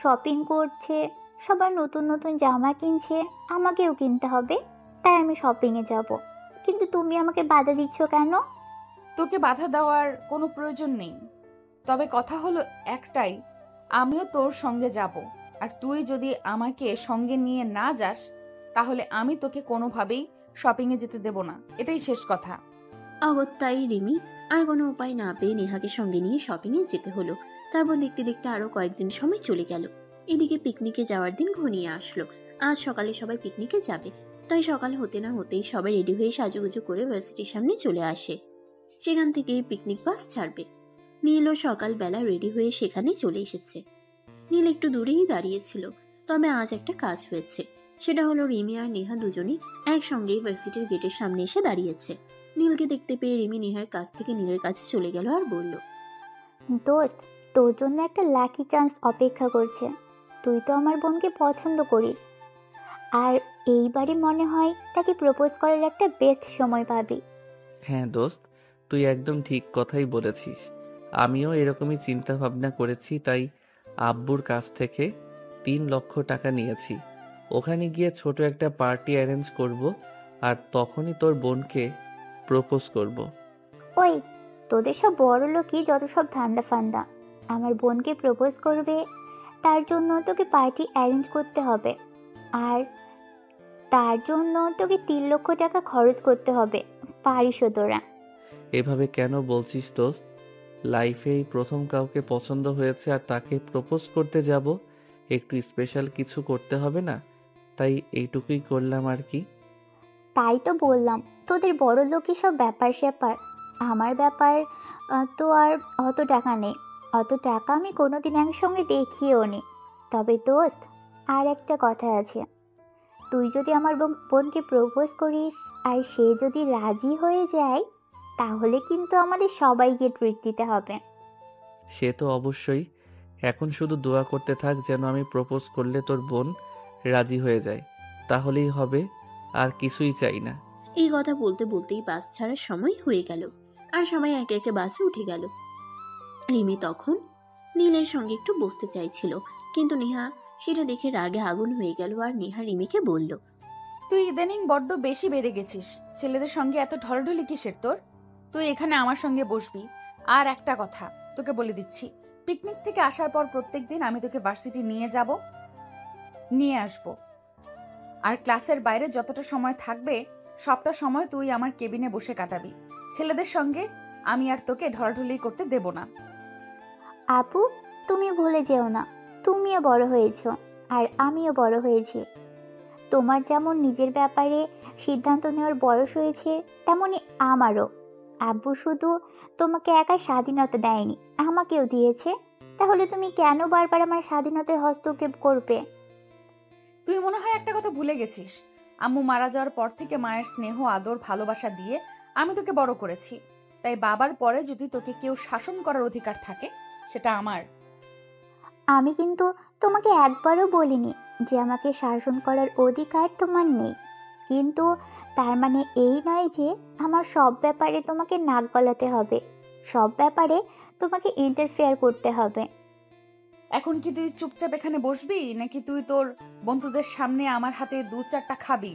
শপিং করছে, সবাই নতুন নতুন জামা কিনছে, আমাকেও কিনতে হবে, তাই আমি শপিংয়ে যাব। কিন্তু তুমি আমাকে বাধা দিচ্ছ কেন? তোকে বাধা দেওয়ার কোনো প্রয়োজন নেই, তবে কথা হলো একটাই, আমিও তোর সঙ্গে যাব। আর তুই যদি আমাকে সঙ্গে নিয়ে না যাস তাহলে আমি তোকে কোনোভাবেই শপিংয়ে যেতে দেব না, এটাই শেষ কথা। অগত্যাই রিমি আর কোনো উপায় না পেয়ে নেহাকে সঙ্গে নিয়ে শপিংয়ে যেতে হলো। তারপর দেখতে দেখতে আরো কয়েকদিন সময় চলে গেল। এদিকে পিকনিকে যাওয়ার দিন ঘনিয়ে আসলো। আজ সকালে সবাই পিকনিকে যাবে, তাই সকাল হতে না হতেই সবাই রেডি হয়ে সাজুগুজু করে ভার্সিটির সামনে চলে আসে। সেখান থেকে পিকনিক বাস ছাড়বে। নীলও সকালবেলা রেডি হয়ে সেখানে চলে এসেছে। নীল একটু দূরেই দাঁড়িয়েছিল, তবে আজ একটা কাজ হয়েছে। সেটা হলো রিমি আর নেহা দুজনেই একসঙ্গে ভার্সিটির গেটের সামনে এসে দাঁড়িয়েছে। নীলকে দেখতে পেয়ে রিমি নেহার কাছ থেকে নীলের কাছে চলে গেল আর বলল, দোস্ত, তোর জন্য একটা লাকি চান্স অপেক্ষা করছে। তুই তো আমার বোনকে পছন্দ করিস, আর এইবারই মনে হয় তাকে প্রপোজ করার একটা বেস্ট সময় পাবি। হ্যাঁ দোস্ত, তুই একদম ঠিক কথাই বলেছিস। আমিও এরকমই চিন্তা ভাবনা করেছি, তাই আব্বুর কাছ থেকে 3 লক্ষ টাকা নিয়েছি। ওখানে গিয়ে ছোট একটা পার্টি অ্যারেঞ্জ করব, আর তখনই তোর বোনকে প্রপোজ করব। ওই, তোদের সব বড় লোকই যত সব ধান্দা ফান্দা। আমার বোনকে প্রপোজ করবে, তার জন্য তোকে পার্টি অ্যারেঞ্জ করতে হবে, আর তার জন্য তোকে 3 লক্ষ টাকা খরচ করতে হবে। পারিসও তোরা? এভাবে কেন বলছিস দোস্ত? লাইফে এই প্রথম কাউকে পছন্দ হয়েছে আর তাকে প্রপোজ করতে যাব, একটু স্পেশাল কিছু করতে হবে না? তাই এইটুকুই করলাম আর কি। তাই তো বললাম, তোদের বড় লোকই সব ব্যাপার স্যাপার। আমার ব্যাপার তো আর অত টাকা নেই। অত টাকা আমি কোনোদিন একসঙ্গে দেখিও নি। তবে দোস্ত, আর একটা কথা আছে। তুই যদি আমার বোনকে প্রপোজ করিস আর সে যদি রাজি হয়ে যায়, তাহলে কিন্তু আমাদের সবাইকে ট্রিট দিতে হবে। সে তো অবশ্যই। এখন শুধু দোয়া করতে থাক যেন আমি প্রপোজ করলে তোর বোন রাজি হয়ে যায়, তাহলেই হবে, আর কিছুই চাই না। এই কথা বলতে বলতেই বাস ছাড়ার সময় হয়ে গেল, আর সবাই একে একে বাসে উঠে গেল। রিমি তখন নীলের সঙ্গে একটু বসতে চাইছিল, কিন্তু নেহা সেটা দেখে রাগে আগুন হয়ে গেল, আর নেহা রিমিকে বলল, তুই ইদানিং বড্ড বেশি বেড়ে গেছিস। ছেলেদের সঙ্গে এত ঢলঢলি কিসের তোর? তুই এখানে আমার সঙ্গে বসবি। আর একটা কথা তোকে বলে দিচ্ছি, পিকনিক থেকে আসার পর প্রত্যেকদিন আমি তোকে ভার্সিটি নিয়ে আসব। আর ক্লাসের বাইরে যতটা সময় থাকবে সবটা সময় তুই আমার কেবিনে বসে কাটাবি। ছেলেদের সঙ্গে আমি আর তোকে ঢলাঢলি করতে দেব না। আপু, তুমি ভুলে যেও না, তুমিও বড় হয়েছো আর আমিও বড় হয়েছি। তোমার যেমন নিজের ব্যাপারে সিদ্ধান্ত নেওয়ার বয়স হয়েছে, তেমনি আমারও। আব্বু শুধু তোমাকে একা স্বাধীনতা দেয়নি, আমাকেও দিয়েছে। তাহলে তুমি কেন বারবার আমার স্বাধীনতায় হস্তক্ষেপ করবে? তুই মনে হয় একটা কথা ভুলে গেছিস। আম্মু মারা যাওয়ার পর থেকে মায়ের স্নেহ, আদর, ভালোবাসা দিয়ে আমি তোকে বড় করেছি। তাই বাবার পরে যদি তোকে কেউ শাসন করার অধিকার থাকে, সেটা আমার। আমি কিন্তু তোমাকে একবারও বলিনি যে আমাকে শাসন করার অধিকার তোমার নেই। কিন্তু তার মানে এই নয় যে আমার সব ব্যাপারে তোমাকে নাক গলাতে হবে, সব ব্যাপারে তোমাকে ইন্টারফেয়ার করতে হবে। এখন কি তুই চুপচাপ এখানে বসবি, নাকি তুই তোর বন্ধুদের সামনে আমার হাতে 2-4টা খাবি?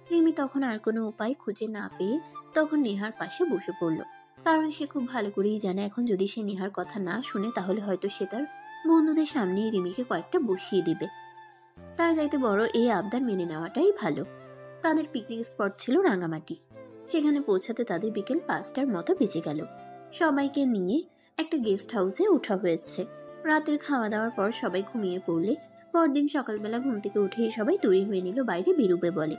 রিমি তখন আর কোনো উপায় খুঁজে না পেয়ে তখন নেহার পাশে বসে পড়ল, কারণ সে খুব ভালো করেই জানে এখন যদি সে নেহার কথা না শুনে তাহলে হয়তো সে তার বন্ধুদের সামনেই রিমিকে কয়েকটা বসিয়ে দিবে। তার চাইতে বড় এই আবদার মেনে নেওয়াটাই ভালো। তাদের পিকনিক স্পট ছিল রাঙামাটি। সেখানে পৌঁছাতে তাদের বিকেল 5টার মতো বেজে গেল। সবাইকে নিয়ে একটা গেস্ট হাউসে ওঠা হয়েছে। রাতের খাওয়া দাওয়ার পর সবাই ঘুমিয়ে পড়লে পরদিন সকালবেলা ঘুম থেকে উঠেই সবাই তৈরি হয়ে নিল বাইরে বেরোবে বলে।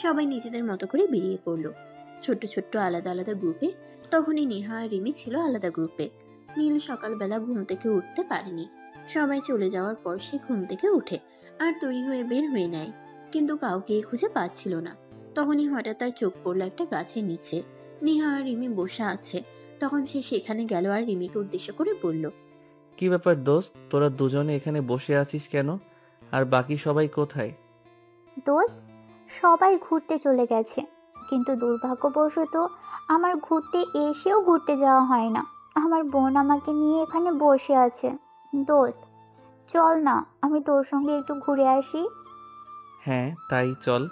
সবাই নিজেদের মতো করে বেরিয়ে পড়লো ছোট্ট ছোট্ট আলাদা আলাদা গ্রুপে। তখনই নেহা আর রিমি ছিল আলাদা গ্রুপে। নীল সকালবেলা ঘুম থেকে উঠতে পারেনি। সবাই চলে যাওয়ার পর সে ঘুম থেকে উঠে আর তৈরি হয়ে বের হয়ে নেয়, কিন্তু কাউকে খুঁজে পাচ্ছিল না। তখনই হঠাৎ তার চোখ পড়লো একটা গাছের নিচে। নেহা আর রিমি বসে আছে। তখন সে সেখানে গেল আর রিমিকে উদ্দেশ্য করে বলল, কি ব্যাপার দোস্ত, তোরা দুজনে এখানে বসে আছিস কেন? আর বাকি সবাই কোথায়? দোস্ত, সবাই ঘুরতে চলে গেছে, কিন্তু দুর্ভাগ্যবশত আমার ঘুরতে এসেও ঘুরতে যাওয়া হয় না। আমার বোন আমাকে নিয়ে এখানে বসে আছে। দোস্ত, চল না, আমি তোর সঙ্গে একটু ঘুরে আসি। হ্যাঁ, তাই চল,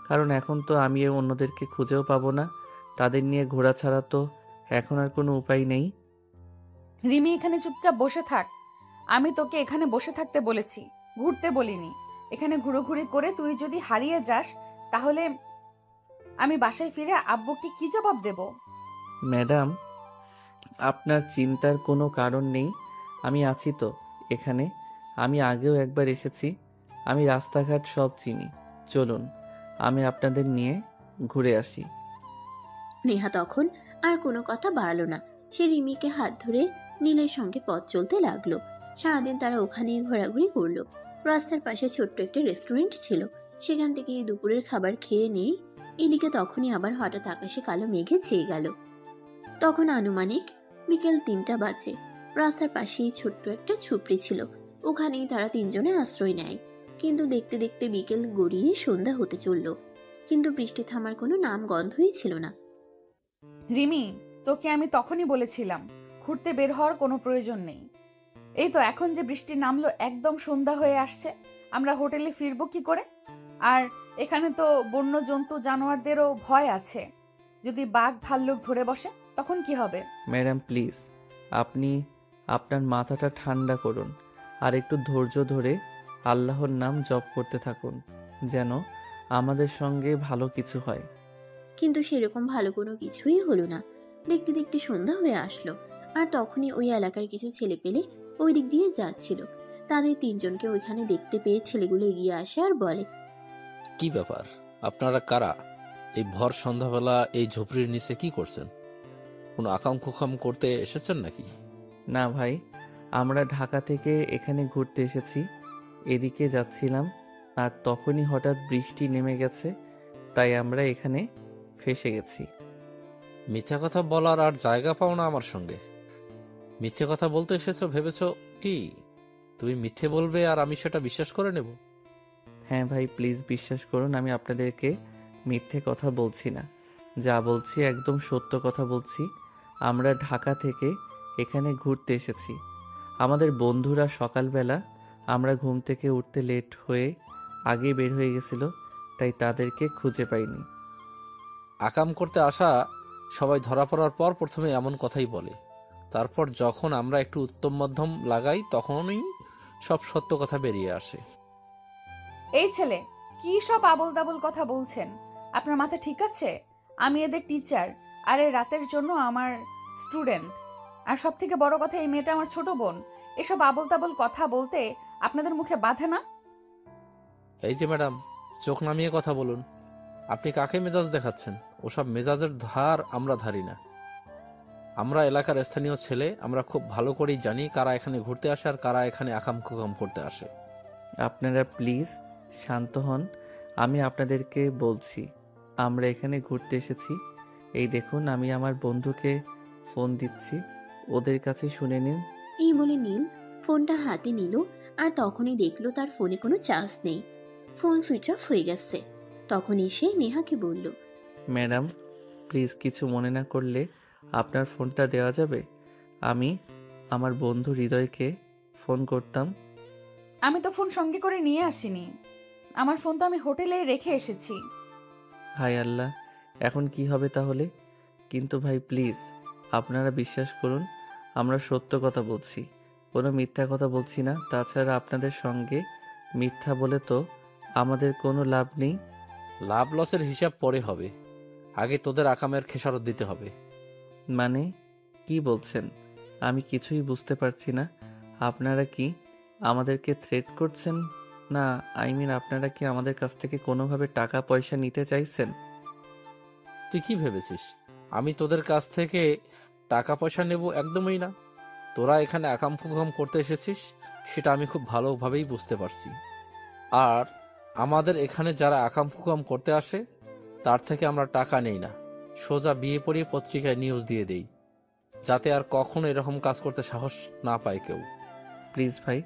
কারণ এখন তো আমি অন্যদেরকে খুঁজেও পাবো না। তাদের নিয়ে ঘোরা ছাড়া তো এখন আর কোনো উপায় নেই। রিমি, এখানে চুপচাপ বসে থাক। আমি তোকে এখানে বসে থাকতে বলেছি, ঘুরতে বলিনি। এখানে ঘুরোঘুরি করে তুই যদি হারিয়ে যাস, তাহলে আমি বাসায় ফিরে আব্বুকে কি জবাব দেব? ম্যাডাম, আপনার চিন্তার কোনো কারণ নেই। আমি আছি তো এখানে। আমি আগেও একবার এসেছি। আমি রাস্তাঘাট সব চিনি। চলুন, আমি আপনাদের নিয়ে ঘুরে আসি। নেহা তখন আর কোনো কথা বাড়ালো না। সে রিমিকে হাত ধরে নীলের সঙ্গে পথ চলতে লাগলো। সারাদিন তারা ওখানেই ঘোরাঘুরি করলো। রাস্তার পাশে ছোট্ট একটা রেস্টুরেন্ট ছিল, সেখান থেকে দুপুরের খাবার খেয়ে নেই। এদিকে তখনই আবার হঠাৎ আকাশে কালো মেঘে ছেয়ে গেল। তখন আনুমানিক বিকেল 3টা বাজে। রাস্তার পাশেই ছোট্ট একটা ঝুপড়ি ছিল, ওখানেই তারা তিনজনে আশ্রয় নেয়। কিন্তু দেখতে দেখতে বিকেল গড়িয়ে সন্ধ্যা হতে চলল, কিন্তু বৃষ্টি থামার কোনো নাম গন্ধই ছিল না। রিমি, তোকে আমি তখনই বলেছিলাম ঘুরতে বের হওয়ার কোনো প্রয়োজন নেই। এই তো এখন যে বৃষ্টি নামলো, একদম সন্ধ্যা হয়ে আসছে, আমরা হোটেলে ফিরবো কি করে? আর এখানে তো বন্য জন্তু জানোয়ারদেরও ভয় আছে, যদি বাঘ ভাল্লুক ধরে বসে তখন কি হবে? ম্যাডাম প্লিজ, আপনি আপনার মাথাটা ঠান্ডা করুন আর একটু ধৈর্য ধরে আল্লাহর নাম জপ করতে থাকুন, যেন আমাদের সঙ্গে ভালো কিছু হয়। কিন্তু সেরকম ভালো কোনো কিছুই হলো না। দেখতে দেখতে সন্ধ্যা হয়ে আসলো, আর তখনই ওই এলাকার কিছু ছেলে পেলে ওই দিক দিয়ে যাচ্ছিল। তাদের তিনজনকে ওইখানে দেখতে পেয়ে ছেলেগুলো এগিয়ে আসে আর বলে, কি ব্যাপার, আপনারা কারা? এই ভর সন্ধ্যাবেলা এই ঝুপড়ির নিচে কি করছেন? কোনো আকাম কুকাম করতে এসেছেন নাকি? না ভাই, আমরা ঢাকা থেকে এখানে ঘুরতে এসেছি, এদিকে যাচ্ছিলাম, আর তখনই হঠাৎ বৃষ্টি নেমে গেছে, তাই আমরা এখানে ফেঁসে গেছি। মিথ্যা কথা বলার আর জায়গা পাও না আমার সঙ্গে। মিথ্যে কথা বলতে এসেছো ভেবেছো কি তুমি মিথ্যে বলবে আর আমি সেটা বিশ্বাস করে নেব? হ্যাঁ ভাই, প্লিজ বিশ্বাস করুন, আমি আপনাদেরকে মিথ্যে কথা বলছি না, যা বলছি একদম সত্য কথা বলছি। আমরা ঢাকা থেকে এখানে ঘুরতে এসেছি। আমাদের বন্ধুরা সকালবেলা আমরা ঘুম থেকে উঠতে লেট হয়ে আগে বের হয়ে গেছিল, তাই তাদেরকে খুঁজে পাইনি। আকাম করতে আসা সবাই ধরা পড়ার পর প্রথমে এমন কথাই বলে, তারপর যখন আমরা একটু উত্তম মধ্যম লাগাই তখনই সব সত্য কথা বেরিয়ে আসে। এই ছেলে কি সব আবোল তাবোল কথা বলছেন? আপনার মাথা ঠিক আছে? আমি এদের টিচার, আর এই রাতের জন্য আমার স্টুডেন্ট। আর সব থেকে বড় কথা, এই মেয়েটা আমার ছোট বোন। এসব আবোল তাবোল কথা বলতে আপনাদের মুখে বাধে না? এই যে ম্যাডাম, চোখ নামিয়ে কথা বলুন। আপনি কাকে মেজাজ দেখাচ্ছেন? ওসব মেজাজের ধার আমরা ধারি না। আমরা এলাকার স্থানীয় ছেলে, আমরা খুব ভালো করেই জানি কারা এখানে ঘুরতে আসে আর কারা এখানে আকাম কুকাম করতে আসে। আপনারা প্লিজ শান্ত হন, আমি আপনাদেরকে বলছি আমরা এখানে ঘুরতে এসেছি। এই দেখুন, আমি আমার বন্ধুকে ফোন দিচ্ছি, ওদের কাছে শুনে নিন। এই বলে নীল ফোনটা হাতে নিল, আর তখনই দেখলো তার ফোনে কোনো চার্জ নেই, ফোন সুইচ অফ হয়ে গেছে। তখন এসে নেহাকে বলল, ম্যাডাম প্লিজ কিছু মনে না করলে আপনার ফোনটা দেওয়া যাবে? আমি আমার বন্ধু হৃদয়কে ফোন করতাম। আমি তো ফোন সঙ্গে করে নিয়ে আসিনি, আমার ফোন তো আমি হোটেলে রেখে এসেছি। হায় আল্লাহ, এখন কি হবে তাহলে? কিন্তু ভাই প্লিজ আপনারা বিশ্বাস করুন, আমরা সত্য কথা বলছি, কোনো মিথ্যা কথা বলছি না। তাছাড়া আপনাদের সঙ্গে মিথ্যা বলে তো আমাদের কোনো লাভ নেই। লাভ লসের হিসাব পরে হবে, আগে তোদের আকামের খেসারত দিতে হবে। মানে কি বলছেন? আমি কিছুই বুঝতে পারছি না। আপনারা কি আমাদেরকে থ্রেট করছেন? না আপনারা কি আমাদের কাছ থেকে কোনোভাবে টাকা পয়সা নিতে চাইছেন? তুই কি ভেবেছিস আমি তোদের কাছ থেকে টাকা পয়সা নেব? একদমই না। তোরা এখানে আকাম কুকাম করতে এসেছিস সেটা আমি খুব ভালোভাবেই বুঝতে পারছি। আর আমাদের এখানে যারা আকাম কুকাম করতে আসে তার থেকে আমরা টাকা নেই না, সোজা বিয়ে পড়িয়ে পত্রিকায় নিউজ দিয়ে দেই, যাতে আর কখনো এরকম কাজ করতে সাহস না পায় কেউ। প্লিজ ভাই,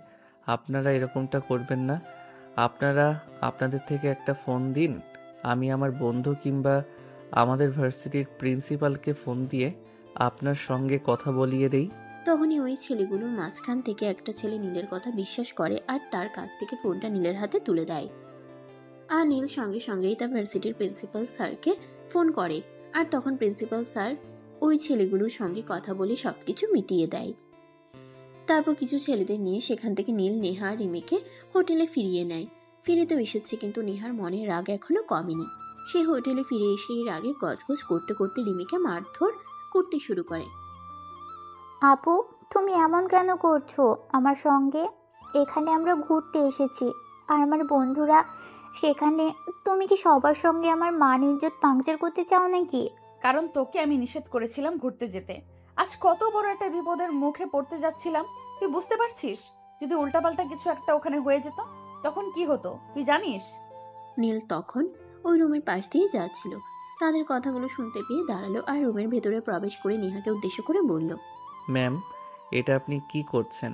আপনারা এরকমটা করবেন না। আপনারা আপনাদের থেকে একটা ফোন দিন, আমি আমার বন্ধু কিংবা আমাদের ভার্সিটির প্রিন্সিপালকে ফোন দিয়ে আপনার সঙ্গে কথা বলিয়ে দেই। তখনই ওই ছেলেগুলোর মাঝখান থেকে একটা ছেলে নীলের কথা বিশ্বাস করে আর তার কাছ থেকে ফোনটা নীলের হাতে তুলে দেয়। আর নীল সঙ্গে সঙ্গেই তার ভার্সিটির প্রিন্সিপাল স্যারকে ফোন করে, আর তখন প্রিন্সিপাল স্যার ওই ছেলেগুলোর সঙ্গে কথা বলে সবকিছু মিটিয়ে দেয়। তারপর কিছু ছেলেদের নিয়ে সেখান থেকে নীল নেহা আর রিমিকে হোটেলে ফিরিয়ে নেয়। ফিরে তো এসেছে, কিন্তু নেহার মনের রাগ এখনো কমেনি। সে হোটেলে ফিরে এসে এই রাগে গজগজ করতে করতে রিমিকে মারধর করতে শুরু করে। আপু, তুমি এমন কেন করছো আমার সঙ্গে? এখানে আমরা ঘুরতে এসেছি আর আমার বন্ধুরা সেখানে, তুমি কি সবার সঙ্গে আমার মান ইজ্জত পাংচার করতে চাও নাকি? কারণ তোকে আমি নিষেধ করেছিলাম ঘুরতে যেতে। আজ কত বড় একটা বিপদের মুখে পড়তে যাচ্ছিলাম, তুই বুঝতে পারছিস? যদি উল্টাপাল্টা কিছু একটা ওখানে হয়ে যেত তখন কি হতো তুই জানিস? নীল তখন ওই রুমের পাশ দিয়ে যাচ্ছিল, তাদের কথাগুলো শুনতে পেয়ে দাঁড়ালো আর রুমের ভেতরে প্রবেশ করে নেহাকে উদ্দেশ্য করে বলল, ম্যাম, এটা আপনি কি করছেন?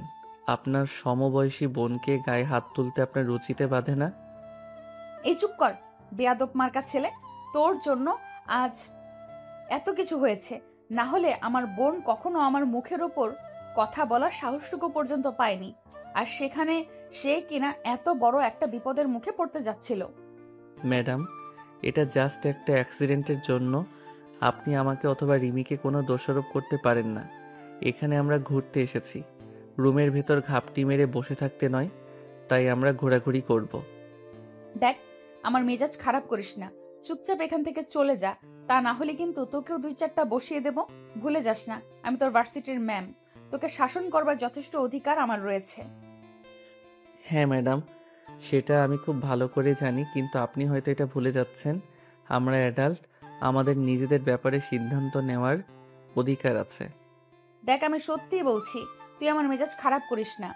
আপনার সমবয়সী বোনকে গায়ে হাত তুলতে আপনার রুচিতে বাধে না? এই চুপ কর বেয়াদব মার্কা ছেলে, তোর জন্য আজ এত কিছু হয়েছে। না হলে আমার বোন কখনো আমার মুখের ওপর কথা বলার সাহসটুকু পর্যন্ত পায়নি, আর সেখানে সে কিনা এত বড় একটা বিপদের মুখে পড়তে যাচ্ছিল। ম্যাডাম, এটা জাস্ট একটা অ্যাক্সিডেন্টের জন্য আপনি আমাকে অথবা রিমিকে কোনো দোষারোপ করতে পারেন না। এখানে আমরা ঘুরতে এসেছি, রুমের ভেতর ঘাপটি মেরে বসে থাকতে নয়, তাই আমরা ঘোরাঘুরি করব। দেখ, আমার মেজাজ খারাপ করিস না, চুপচাপ এখান থেকে চলে যা, তা না হলে কিন্তু তোকেও 2-4টা বসিয়ে দেব। ভুলে যাস না, আমি তোর ভার্সিটির ম্যাম, তোকে শাসন করবার যথেষ্ট অধিকার আমার রয়েছে। হ্যাঁ ম্যাডাম, সেটা আমি খুব ভালো করে জানি, কিন্তু আপনি হয়তো এটা ভুলে যাচ্ছেন। আমরা অ্যাডাল্ট, আমাদের নিজেদের ব্যাপারে সিদ্ধান্ত নেওয়ার অধিকার আছে। দেখ, আমি সত্যিই বলছি, তুই আমার মেজাজ খারাপ করিস না,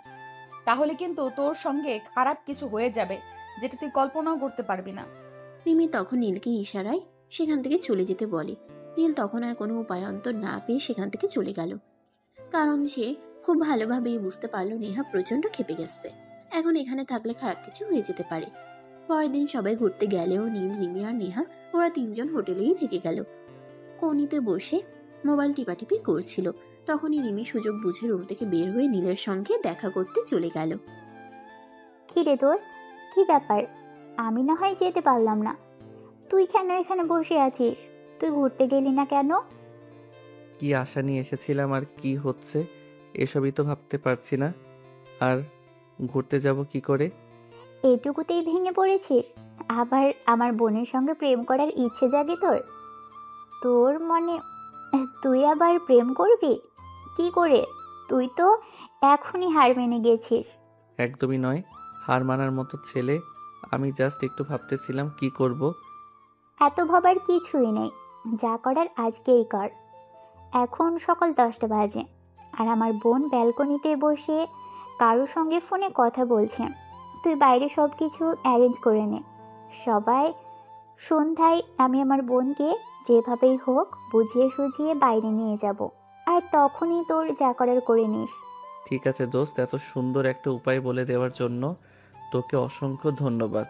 তাহলে কিন্তু তোর সঙ্গে খারাপ কিছু হয়ে যাবে, যেটা তুই কল্পনাও করতে পারবি না। রিমি তখন নীলকে ইশারায় সেখান থেকে চলে যেতে বলে। নীল তখন আর কোনো উপায়ান্তর না পেয়ে সেখান থেকে চলে গেল, কারণ সে খুব ভালোভাবেই বুঝতে পারলো নেহা প্রচন্ড ক্ষেপে গেছে। এখন এখানে থাকলে খারাপ কিছু হয়ে যেতে পারে। পরের দিন সবাই ঘুরতে গেলেও নীল, রিমি আর নেহা ওরা 3জন হোটেলেই থেকে গেল। কোণিতে বসে মোবাইল টিপাটিপি করছিল। তখনই রিমি সুযোগ বুঝে রুম থেকে বের হয়ে নীলের সঙ্গে দেখা করতে চলে গেল। কি রে দোস্ত, কি ব্যাপার? আমি না হয় যেতে পারলাম না, তুই কেন এখানে বসে আছিস? তুই ঘুরতে গেলি না কেন? কি আশা নিয়ে এসেছিলাম আর কি হচ্ছে এসবই তো ভাবতে পারছি না। আর ঘুরতে যাব কি করে? এটুকুতেই ভেঙে পড়েছিস? আবার আমার বোনের সঙ্গে প্রেম করার ইচ্ছে জাগে তোর? তোর মনে তুই আবার প্রেম করবি? কি করে? তুই তো এখনই হার মেনে গেছিস। একদমই নয়, হার মানার মতো ছেলে আমি। জাস্ট একটু ভাবতেছিলাম কি করব। এত ভাবার কিছুই নেই, যা করার আজকেই কর। এখন সকাল 10টা বাজে, আর আমার বোন ব্যালকনিতে বসে কারোর সঙ্গে ফোনে কথা বলছে। তুই বাইরে সব কিছু অ্যারেঞ্জ করে নে। সবাই সন্ধ্যায় আমি আমার বোনকে যেভাবেই হোক বুঝিয়ে সুঝিয়ে বাইরে নিয়ে যাব, আর তখনই তোর যা করার করে নিস। ঠিক আছে দোস্ত, এত সুন্দর একটা উপায় বলে দেওয়ার জন্য তোকে অসংখ্য ধন্যবাদ।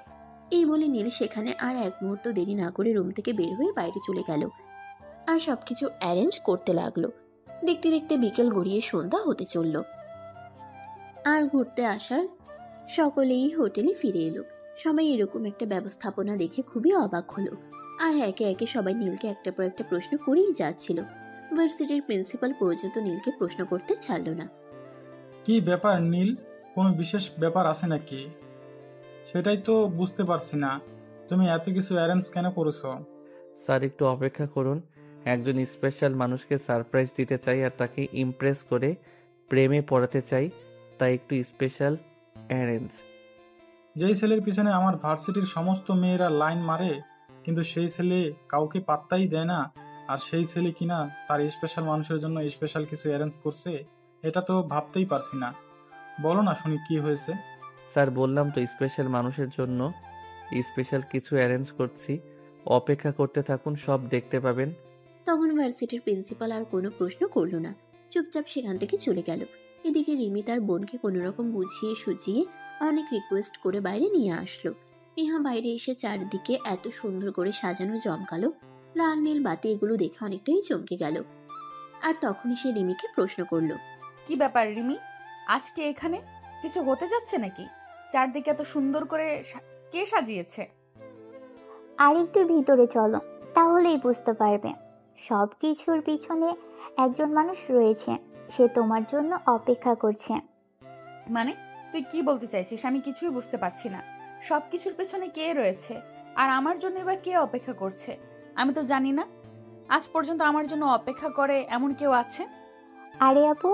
এই বলে নীল সেখানে আর এক মুহূর্ত দেরি না করে রুম থেকে বের হয়ে বাইরে চলে গেল আর সবকিছু অ্যারেঞ্জ করতে লাগলো। দেখতে দেখতে বিকেল গড়িয়ে সন্ধ্যা হতে চলল, আর ঘুরতে আসার সকলেই হোটেলে ফিরে এলো। সবাই এরকম একটা ব্যবস্থাপনা দেখে খুবই অবাক হলো, আর একে একে সবাই নীলকে একটা পর একটা প্রশ্ন করেই যাচ্ছিল। ভার্সিটির প্রিন্সিপাল পর্যন্ত নীলকে প্রশ্ন করতে ছাড়ল না। কি ব্যাপার নীল, কোনো বিশেষ ব্যাপার আছে নাকি? সেটাই তো বুঝতে পারছি না, তুমি এত কিছু অ্যারেঞ্জ কেন করেছো? স্যার একটু অপেক্ষা করুন, একজন স্পেশাল মানুষকে সারপ্রাইজ দিতে চাই আর তাকে ইমপ্রেস করে প্রেমে পড়াতে চাই, তাই একটু স্পেশাল অ্যারেঞ্জ। যেই ছেলের পিছনে আমার ভার্সিটির সমস্ত মেয়েরা লাইন মারে, কিন্তু সেই ছেলে কাউকে পাত্তাই দেয় না, আর সেই ছেলে কিনা তার স্পেশাল মানুষের জন্য স্পেশাল কিছু অ্যারেঞ্জ করছে, এটা তো ভাবতেই পারছি না। বলো না শুনি কি হয়েছে। স্যার বললাম তো, স্পেশাল মানুষের জন্য স্পেশাল কিছু অ্যারেঞ্জ করছি, অপেক্ষা করতে থাকুন, সব দেখতে পাবেন। তখন ভার্সিটির প্রিন্সিপাল আর কোনো প্রশ্ন করলো না, চুপচাপ সেখান থেকে চলে গেল। এদিকে রিমি তার বোনকে কোনো রকম বুঝিয়ে সুঝিয়ে অনেক রিকোয়েস্ট করে বাইরে নিয়ে আসলো। নেহা বাইরে এসে চারদিকে এত সুন্দর করে সাজানো জমকালো লাল নীল বাতি, এগুলো দেখে অনেকটাই চমকে গেল। আর তখনই সে রিমিকে প্রশ্ন করলো। কি ব্যাপার রিমি, আজকে এখানে কিছু হতে যাচ্ছে নাকি? চারদিকে এত সুন্দর করে কে সাজিয়েছে? আর একটু ভিতরে চলো, তাহলেই বুঝতে পারবে। সব কিছুর পিছনে একজন মানুষ রয়েছে, সে তোমার জন্য অপেক্ষা করছে। মানে তুই কি বলতে চাইছিস? আমি কিছুই বুঝতে পারছি না। সবকিছুর পেছনে কে রয়েছে, আর আমার জন্য এবার কে অপেক্ষা করছে? আমি তো জানি না আজ পর্যন্ত আমার জন্য অপেক্ষা করে এমন কেউ আছে। আরে আপু,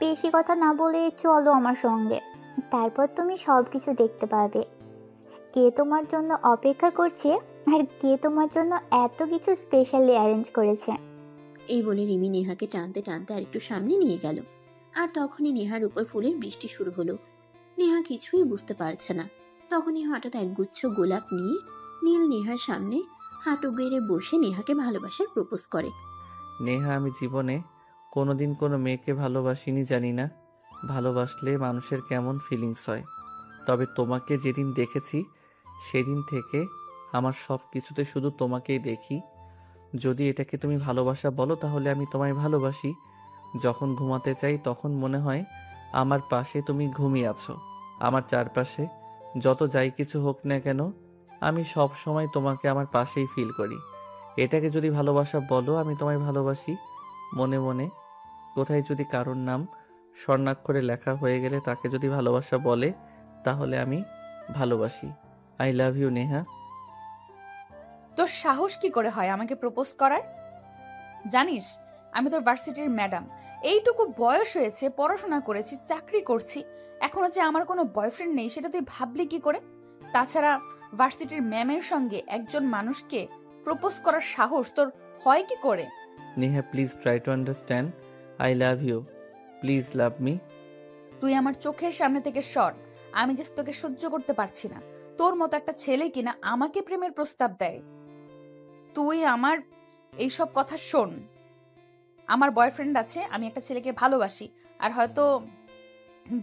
বেশি কথা না বলে চলো আমার সঙ্গে, তারপর তুমি সব কিছু দেখতে পাবে। কে তোমার জন্য অপেক্ষা করছে, আর কে তোমার জন্য এত কিছু স্পেশালি অ্যারেঞ্জ করেছে। এই বলে রিমি নেহাকে টানতে টানতে আর একটু সামনে নিয়ে গেল। আর তখনই নেহার উপর ফুলের বৃষ্টি শুরু হলো। নেহা কিছুই বুঝতে পারছে না। তখনই হঠাৎ একগুচ্ছ গোলাপ নিয়ে নীল নেহার সামনে হাঁটু গেড়ে বসে নেহাকে ভালোবাসার প্রপোজ করে। নেহা, আমি জীবনে কোনোদিন কোনো মেয়েকে ভালোবাসিনি, জানি না ভালোবাসলে মানুষের কেমন ফিলিংস হয়। তবে তোমাকে যেদিন দেখেছি সেদিন থেকে আমার সব কিছুতে শুধু তোমাকেই দেখি। যদি এটাকে তুমি ভালোবাসা বলো তাহলে আমি তোমায় ভালোবাসি। যখন ঘুমাতে চাই তখন মনে হয় আমার পাশে তুমি ঘুমিয়ে আছো। আমার চারপাশে যত যাই কিছু হোক না কেন আমি সব সময় তোমাকে আমার পাশেই ফিল করি। এটাকে যদি ভালোবাসা বলো আমি তোমায় ভালোবাসি। মনে মনে কোথায় যদি কারোর নাম স্বর্ণাক্ষরে লেখা হয়ে গেলে তাকে যদি ভালোবাসা বলে তাহলে আমি ভালোবাসি। I love you Neha. তোর সাহস কি করে হয় আমাকে প্রপোজ করার? জানিস আমি তোর ভার্সিটির ম্যাডাম। এইটুকু বয়স হয়েছে, পড়াশোনা করেছি, চাকরি করছি, এখনো যে আমার কোনো বয়ফ্রেন্ড নেই সেটা তুই ভাবলি কি করে? তাছাড়া ভার্সিটির ম্যামের সঙ্গে একজন মানুষকে প্রপোজ করার সাহস তোর হয় কি করে? Neha please try to understand. I love you, please love me. তুই আমার চোখের সামনে থেকে সর। আমি যে তোকে সহ্য করতে পারছি না। তোর মতো একটা ছেলে কিনা আমাকে প্রেমের প্রস্তাব দেয়। তুই আমার এইসব কথা শোন। আমার বয়ফ্রেন্ড আছে, আমি একটা ছেলেকে ভালোবাসি, আর হয়তো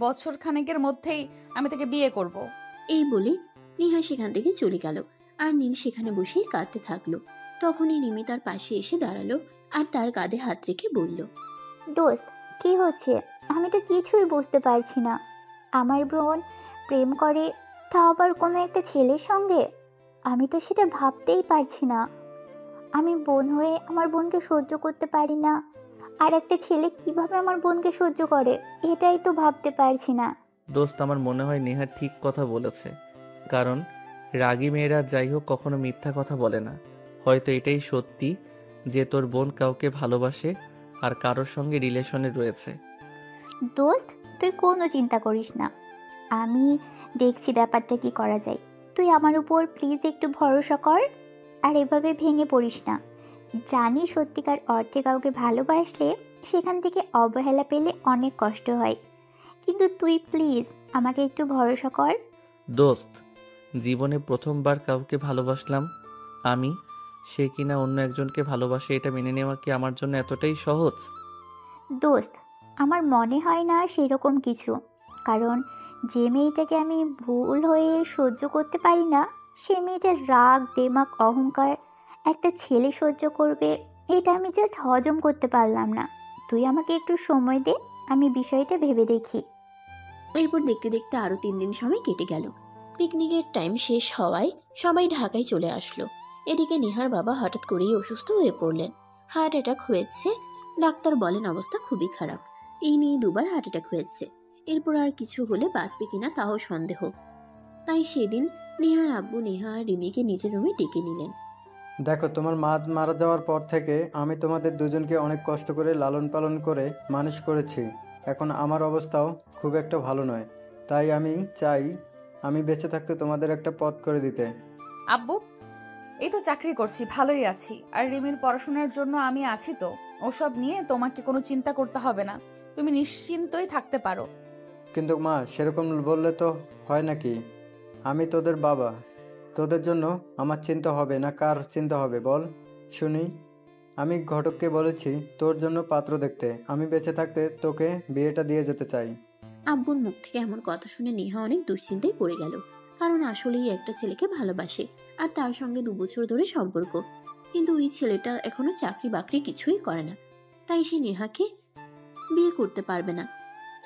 বছর খানেকের মধ্যেই আমি তাকে বিয়ে করব। এই বলে নেহা সেখান থেকে চলে গেল। আর নীল সেখানে বসেই কাঁদতে থাকলো। তখনই রিমি তার পাশে এসে দাঁড়ালো আর তার কাঁধে হাত রেখে বলল, দোস্ত, কি হচ্ছে? আমি তো কিছুই বুঝতে পারছি না। আমার বোন প্রেম করে, তা আবার কোনো একটা ছেলের সঙ্গে। আমি তো সেটা ভাবতেই পারছি না। আমি বোন হয়ে আমার বোনকে সহ্য করতে পারি না, আর একটা ছেলে কিভাবে আমার বোনকে সহ্য করে এটাই তো ভাবতে পারছি না। দোস্ত, আমার মনে হয় নেহা ঠিক কথা বলেছে। কারণ রাগী মেয়েরা যাই হোক কখনো মিথ্যা কথা বলে না। হয়তো এটাই সত্যি যে তোর বোন কাউকে ভালোবাসে আর কারোর সঙ্গে রিলেশনে রয়েছে। দোস্ত, তুই কোনো চিন্তা করিস না, আমি দেখছি ব্যাপারটা কি করা যায়। তুই আমার উপর প্লিজ একটু ভরসা কর, আর এভাবে ভেঙে পড়িস না। জানি সত্যিকার অর্থে কাউকে ভালোবাসলে সেখান থেকে অবহেলা পেলে অনেক কষ্ট হয়, কিন্তু তুই প্লিজ আমাকে একটু ভরসা কর। দোস্ত, জীবনে প্রথমবার কাউকে ভালোবাসলাম আমি, সে কিনা অন্য একজনকে ভালোবাসে, এটা মেনে নেওয়া কি আমার জন্য এতটাই সহজ? দোস্ত, আমার মনে হয় না সেরকম কিছু। কারণ যে মেয়েটাকে আমি ভুল হয়ে সহ্য করতে পারি না, সে মেয়েটার রাগ, দেমাগ, অহংকার একটা ছেলে সহ্য করবে, এটা আমি জাস্ট হজম করতে পারলাম না। তুই আমাকে একটু সময় দে, আমি বিষয়টা ভেবে দেখি। এরপর দেখতে দেখতে আরো 3 দিন সময় কেটে গেল। পিকনিকের টাইম শেষ হওয়ায় সবাই ঢাকায় চলে আসলো। এদিকে নেহার বাবা হঠাৎ করেই অসুস্থ হয়ে পড়লেন। হার্ট অ্যাটাক হয়েছে। ডাক্তার বলেন অবস্থা খুবই খারাপ। এই নিয়ে 2বার হার্ট অ্যাটাক হয়েছে। এরপর আর কিছু হলে বাঁচবে কিনা তাও সন্দেহ। তাই সেদিন নেহার আব্বু নেহা আর রিমিকে নিজের রুমে ডেকে নিলেন। দেখো, তোমার মা মারা যাওয়ার পর থেকে আমি তোমাদের দুজনকে অনেক কষ্ট করে লালন পালন করে মানুষ করেছি। এখন আমার অবস্থাও খুব একটা ভালো নয়, তাই আমি চাই আমি বেঁচে থাকতে তোমাদের একটা পথ করে দিতে। আব্বু, এই তো চাকরি করছি, ভালোই আছি, আর রিমির পড়াশোনার জন্য আমি আছি তো। ওসব নিয়ে তোমাকে কোনো চিন্তা করতে হবে না, তুমি নিশ্চিন্তই থাকতে পারো। কিন্তু মা, সেরকম বললে তো হয় নাকি? আমি তোদের বাবা, তোদের জন্য আমার চিন্তা হবে না কার চিন্তা হবে বল শুনি। আমি ঘটককে বলেছি তোর জন্য পাত্র দেখতে। আমি বেঁচে থাকতে তোকে বিয়েটা দিয়ে যেতে চাই। আব্বুর মুখ থেকে এমন কথা শুনে নেহা অনেক দুশ্চিন্তায় পড়ে গেল। কারণ আসলেই একটা ছেলেকে ভালোবাসে, আর তার সঙ্গে 2 বছর ধরে সম্পর্ক। কিন্তু ওই ছেলেটা এখনো চাকরি বাকরি কিছুই করে না, তাই সে নেহাকে বিয়ে করতে পারবে না।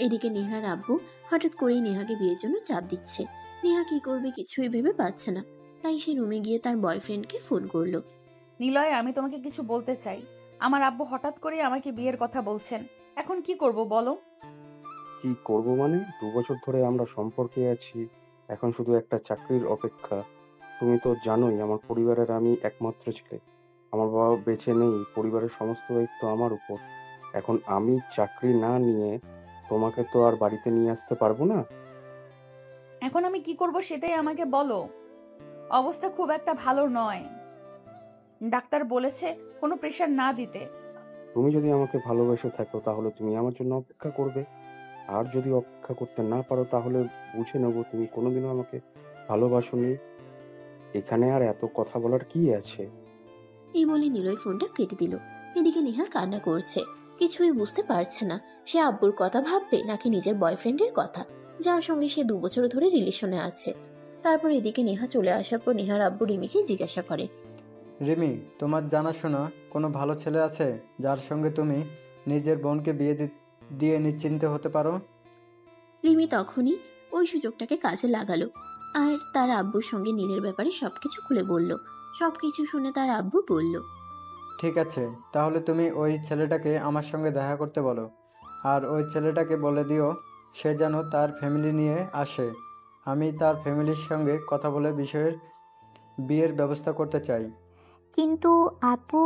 এদিকে নেহার আব্বু হঠাৎ করেই নেহাকে বিয়ের জন্য চাপ দিচ্ছে। নেহা কি করবে কিছুই ভেবে পাচ্ছে না, তাই সে রুমে গিয়ে তার বয়ফ্রেন্ডকে ফোন করলো। নিলয়, আমি তোমাকে কিছু বলতে চাই। আমার আব্বু হঠাৎ করে আমাকে বিয়ের কথা বলছেন, এখন কি করব বলো? কি করব মানে? 2 বছর ধরে আমরা সম্পর্কে আছি, এখন শুধু একটা চাকরির অপেক্ষা। তুমি তো জানোই আমার পরিবারের আমি একমাত্র ছেলে। আমার বাবা বেঁচে নেই, পরিবারের সমস্ত দায়িত্ব আমার উপর। এখন আমি চাকরি না নিয়ে তোমাকে তো আর বাড়িতে নিয়ে আসতে পারবো না। এখন আমি কি করব সেটাই আমাকে বলো। অবস্থা খুব একটা ভালো নয়, ডাক্তার বলেছে কোনো প্রেশার না দিতে। তুমি যদি আমাকে ভালোবেসে থাকো তাহলে তুমি আমার জন্য অপেক্ষা করবে, আর যদি অপেক্ষা করতে না পারো তাহলে বুঝে নেবো তুমি কোনোদিনও আমাকে ভালোবাসোনি। এখানে আর এত কথা বলার কি আছে? এই বলে নিলয় ফোনটা কেটে দিল। এদিকে নেহা কান্না করছে, কিছুই বুঝতে পারছে না সে আব্বুর কথা ভাববে নাকি নিজের বয়ফ্রেন্ডের কথা, যার সঙ্গে সে 2 বছর ধরে রিলেশনে আছে। তারপর এদিকে নেহা চলে আসার পর নেহার আব্বু রিমিকে জিজ্ঞাসা করে, রিমি, তোমার জানাশোনা কোনো ভালো ছেলে আছে যার সঙ্গে তুমি নিজের বোনকে বিয়ে দিয়ে নিশ্চিন্ত হতে পারো? রিমি তখনই ওই সুযোগটাকে কাজে লাগালো আর তার আব্বুর সঙ্গে নীলের ব্যাপারে সবকিছু খুলে বলল। সবকিছু শুনে তার আব্বু বলল, ঠিক আছে, তাহলে তুমি ওই ছেলেটাকে আমার সঙ্গে দেখা করতে বলো। আর ওই ছেলেটাকে বলে দিও সে যেন তার ফ্যামিলি নিয়ে আসে। আমি তার ফ্যামিলির সঙ্গে কথা বলে বিয়ের ব্যবস্থা করতে চাই। কিন্তু আপু,